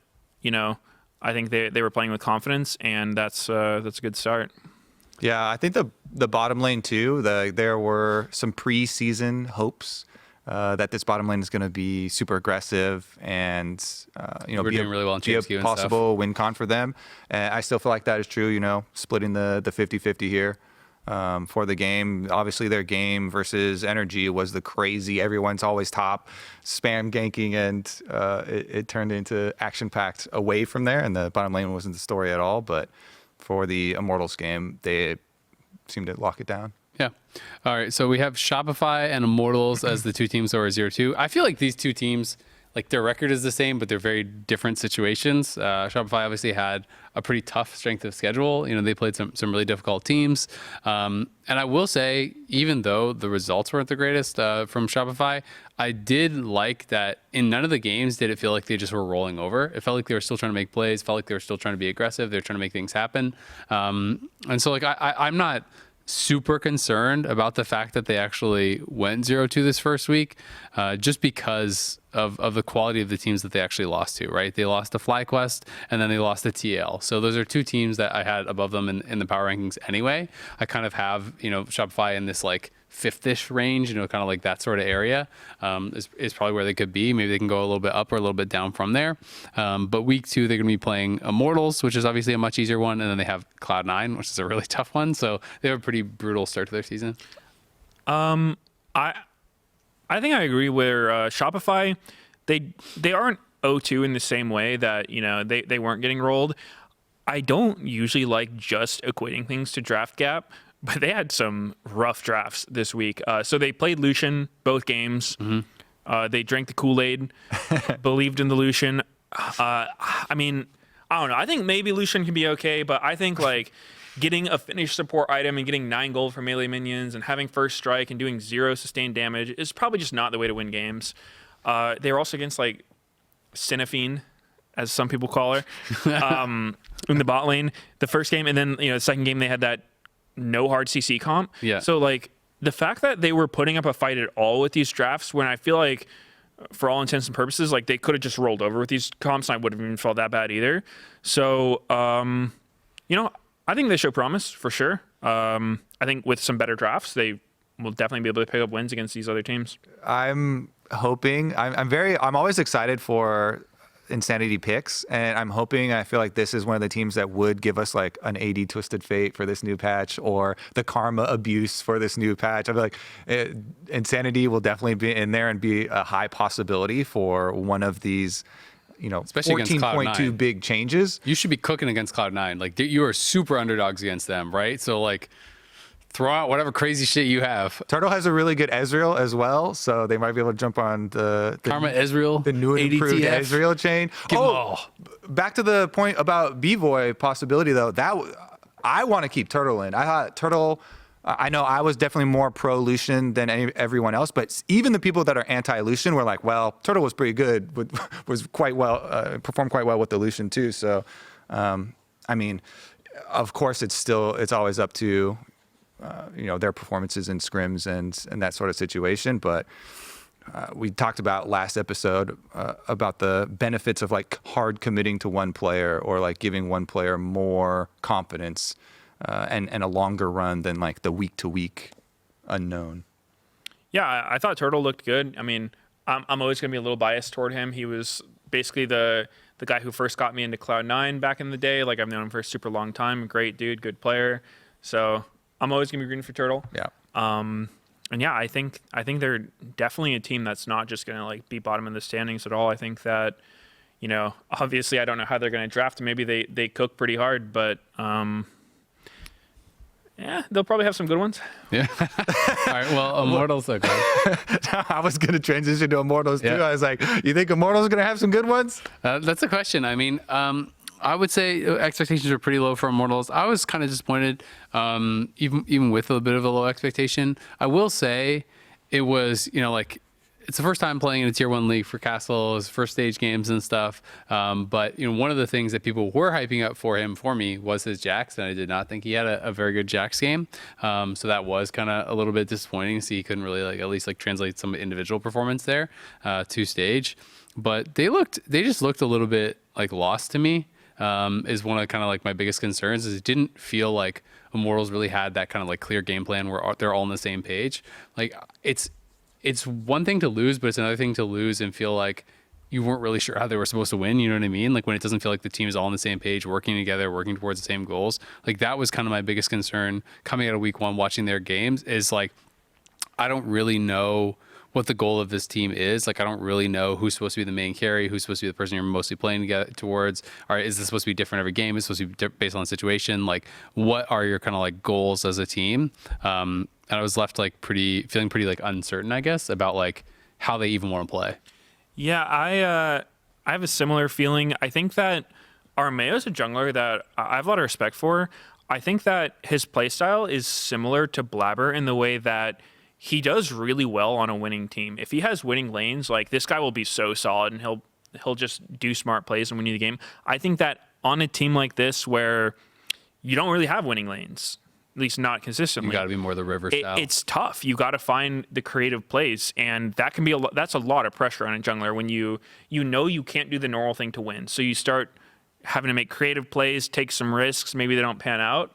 I think they were playing with confidence, and that's a good start. Yeah, I think the bottom lane too. There were some preseason hopes that this bottom lane is going to be super aggressive and we're doing really well in be a GSQ and possible win con for them. And I still feel like that is true. Splitting the 50-50 here for the game. Obviously, their game versus Energy was the crazy. Everyone's always top, spam ganking, and it turned into action packed away from there. And the bottom lane wasn't the story at all, but for the Immortals game, they seem to lock it down. Yeah. All right. So we have Shopify and Immortals as the two teams that are 0-2. I feel like these two teams, like their record is the same, but they're very different situations. Shopify obviously had a pretty tough strength of schedule. They played some really difficult teams. And I will say, even though the results weren't the greatest from Shopify, I did like that in none of the games did it feel like they just were rolling over. It felt like they were still trying to make plays, felt like they were still trying to be aggressive. They were trying to make things happen. And so like I'm not super concerned about the fact that they actually went 0-2 this first week, just because of the quality of the teams that they actually lost to, right? They lost to FlyQuest and then they lost to TL. So those are two teams that I had above them in the power rankings anyway. I kind of have, Shopify in this like fifth-ish range, kind of like that sort of area, is probably where they could be. Maybe they can go a little bit up or a little bit down from there. But week 2, they're going to be playing Immortals, which is obviously a much easier one. And then they have Cloud9, which is a really tough one. So they have a pretty brutal start to their season. I think I agree where Shopify, they aren't 0-2 in the same way that, they weren't getting rolled. I don't usually like just equating things to draft gap, but they had some rough drafts this week. So they played Lucian both games. They drank the Kool-Aid, believed in the Lucian. I mean, I don't know. I think maybe Lucian can be okay, but I think getting a finished support item and getting 9 gold for melee minions and having first strike and doing 0 sustained damage is probably just not the way to win games. They were also against Sennaphine, as some people call her, in the bot lane the first game, and then the second game they had that no hard CC comp. Yeah. So the fact that they were putting up a fight at all with these drafts, when I feel like for all intents and purposes, they could have just rolled over with these comps, and I wouldn't have even felt that bad either. So I think they show promise for sure. I think with some better drafts, they will definitely be able to pick up wins against these other teams. I'm hoping. I'm always excited for Insanity picks, and I'm hoping. I feel like this is one of the teams that would give us an AD Twisted Fate for this new patch, or the Karma Abuse for this new patch. I feel like Insanity will definitely be in there and be a high possibility for one of these. Especially against 14.2 big changes. You should be cooking against Cloud9. You are super underdogs against them, right? So throw out whatever crazy shit you have. Turtle has a really good Ezreal as well, so they might be able to jump on the Karma Ezreal, the new and improved Ezreal chain. Back to the point about B-Boy possibility though. I want to keep Turtle in. I thought Turtle. I know I was definitely more pro Lucian than everyone else, but even the people that are anti Lucian were like, "Well, Turtle was pretty good, was quite well, performed quite well with the Lucian too." So, I mean, of course, it's always up to their performances in scrims and that sort of situation. But we talked about last episode about the benefits of hard committing to one player, or giving one player more confidence and a longer run than the week to week unknown. Yeah, I thought Turtle looked good. I mean, I'm always gonna be a little biased toward him. He was basically the guy who first got me into Cloud9 back in the day. I've known him for a super long time. Great dude, good player. So I'm always gonna be rooting for Turtle. Yeah. And yeah, I think they're definitely a team that's not just gonna be bottom in the standings at all. I think that, obviously I don't know how they're gonna draft. Maybe they cook pretty hard, but yeah, they'll probably have some good ones. Yeah. All right. Well, Immortals. Okay. I was gonna transition to Immortals too. Yeah. I was like, you think Immortals gonna have some good ones? That's a question. I mean, I would say expectations are pretty low for Immortals. I was kind of disappointed, even with a bit of a low expectation. I will say it was, it's the first time playing in a tier 1 league for Castle, his first stage games and stuff. But one of the things that people were hyping up for me was his Jax, and I did not think he had a very good Jax game. So that was kind of a little bit disappointing to see he couldn't really at least translate some individual performance there to stage. But they just looked a little bit lost to me. Is one of kind of my biggest concerns. Is it didn't feel like Immortals really had that kind of clear game plan where they're all on the same page. It's one thing to lose, but it's another thing to lose and feel like you weren't really sure how they were supposed to win. You know what I mean? When it doesn't feel like the team is all on the same page, working together, working towards the same goals. That was kind of my biggest concern coming out of week 1, watching their games, is I don't really know what the goal of this team is. I don't really know who's supposed to be the main carry, who's supposed to be the person you're mostly playing towards. All right, is this supposed to be different every game? Is it supposed to be based on the situation? What are your kind of goals as a team? And I was left feeling pretty uncertain, I guess, about how they even want to play. Yeah, I have a similar feeling. I think that Armeo's a jungler that I have a lot of respect for. I think that his playstyle is similar to Blaber in the way that he does really well on a winning team. If he has winning lanes, this guy will be so solid, and he'll just do smart plays and win you the game. I think that on a team like this where you don't really have winning lanes, at least not consistently, You got to be more the river style. It's tough. You got to find the creative plays, and that can be that's a lot of pressure on a jungler when you can't do the normal thing to win. So you start having to make creative plays, take some risks. Maybe they don't pan out.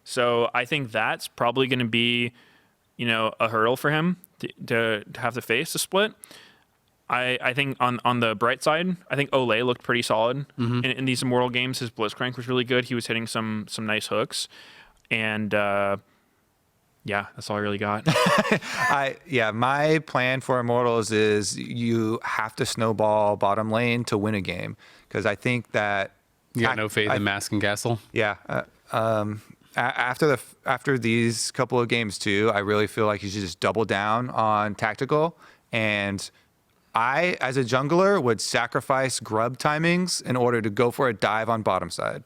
So I think that's probably going to be a hurdle for him to have to face the split. I think on the bright side, I think Olay looked pretty solid in these Immortal games. His Blitzcrank was really good. He was hitting some nice hooks, and yeah, that's all I really got. My plan for Immortals is you have to snowball bottom lane to win a game, because I think that you got no faith in Mask and Castle. Yeah. After these couple of games too, I really feel like you should just double down on tactical. And I, as a jungler, would sacrifice grub timings in order to go for a dive on bottom side.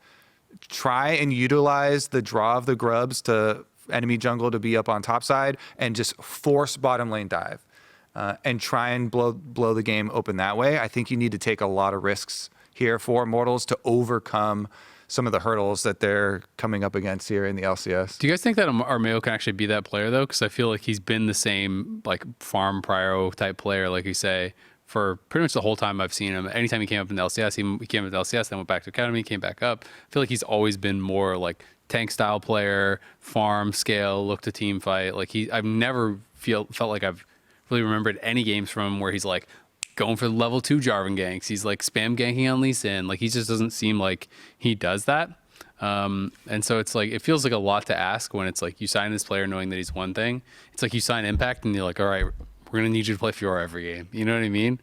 Try and utilize the draw of the grubs to enemy jungle to be up on top side, and just force bottom lane dive, and try and blow the game open that way. I think you need to take a lot of risks here for Immortals to overcome some of the hurdles that they're coming up against here in the LCS. Do you guys think that Armeo can actually be that player though? Because I feel like he's been the same like farm prio type player, like you say, for pretty much the whole time I've seen him. Anytime he came up in the LCS, he came up in the LCS, then went back to Academy, came back up. I feel like he's always been more like tank style player, farm scale, look to team fight. Like I've never felt like I've really remembered any games from him where he's like going for the level 2 Jarvan ganks. He's like spam ganking on Lucian. Like he just doesn't seem like he does that. And so it's like, it feels like a lot to ask when it's like you sign this player knowing that he's one thing. It's like you sign Impact and you're like, all right, we're going to need you to play Fiora every game. You know what I mean?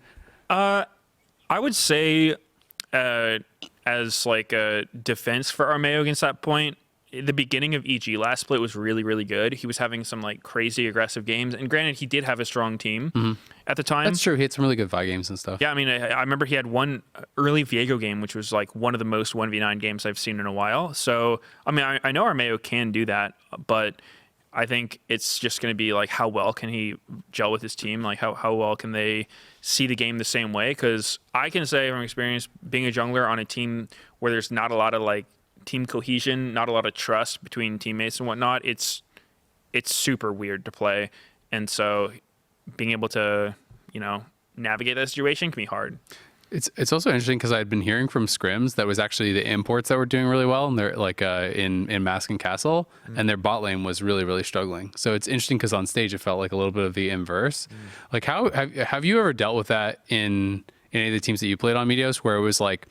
I would say as like a defense for Armeo against that point, the beginning of EG last split was really, really good. He was having some like crazy aggressive games. And granted, he did have a strong team at the time. That's true. He had some really good Vi games and stuff. Yeah, I mean, I remember he had one early Viego game, which was like one of the most 1v9 games I've seen in a while. So, I mean, I know Armeo can do that, but I think it's just going to be like how well can he gel with his team? Like how well can they see the game the same way? Because I can say from experience being a jungler on a team where there's not a lot of like team cohesion, not a lot of trust between teammates and whatnot, it's super weird to play. And so being able to, navigate that situation can be hard. It's also interesting because I had been hearing from scrims that was actually the imports that were doing really well, and they're like in Mask and Castle, and their bot lane was really, really struggling. So it's interesting because on stage it felt like a little bit of the inverse. Like how have you ever dealt with that in any of the teams that you played on Meteos, where it was like,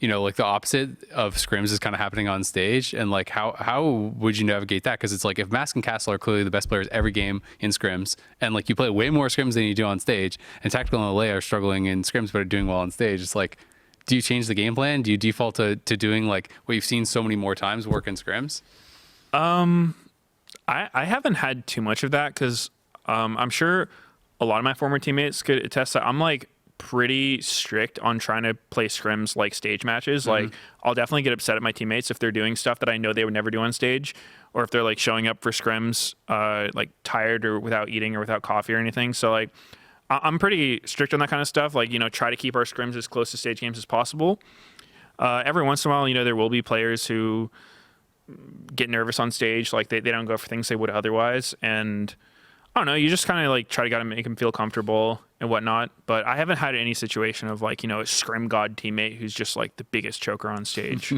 like the opposite of scrims is kind of happening on stage, and like how would you navigate that? Because it's like if Mask and Castle are clearly the best players every game in scrims, and like you play way more scrims than you do on stage, and Tactical and LA are struggling in scrims but are doing well on stage, it's like, do you change the game plan? Do you default to doing like what you've seen so many more times work in scrims? I haven't had too much of that because I'm sure a lot of my former teammates could attest that I'm like pretty strict on trying to play scrims like stage matches. Like I'll definitely get upset at my teammates if they're doing stuff that I know they would never do on stage, or if they're like showing up for scrims like tired or without eating or without coffee or anything. So like I'm pretty strict on that kind of stuff. Like, try to keep our scrims as close to stage games as possible. Every once in a while, there will be players who get nervous on stage. Like they don't go for things they would otherwise. And I don't know, you just kind of like gotta make them feel comfortable and whatnot. But I haven't had any situation of like, a scrim god teammate who's just like the biggest choker on stage.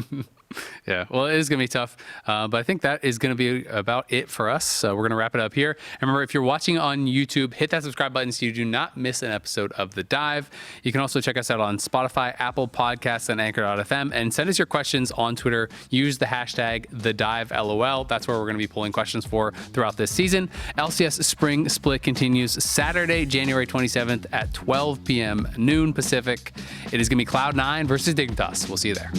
Yeah, well, it is going to be tough, but I think that is going to be about it for us. So we're going to wrap it up here. And remember, if you're watching on YouTube, hit that subscribe button so you do not miss an episode of The Dive. You can also check us out on Spotify, Apple Podcasts, and Anchor.fm, and send us your questions on Twitter. Use the hashtag TheDiveLOL. That's where we're going to be pulling questions for throughout this season. LCS Spring Split continues Saturday, January 27th at 12 p.m. noon Pacific. It is going to be Cloud9 versus Dignitas. We'll see you there.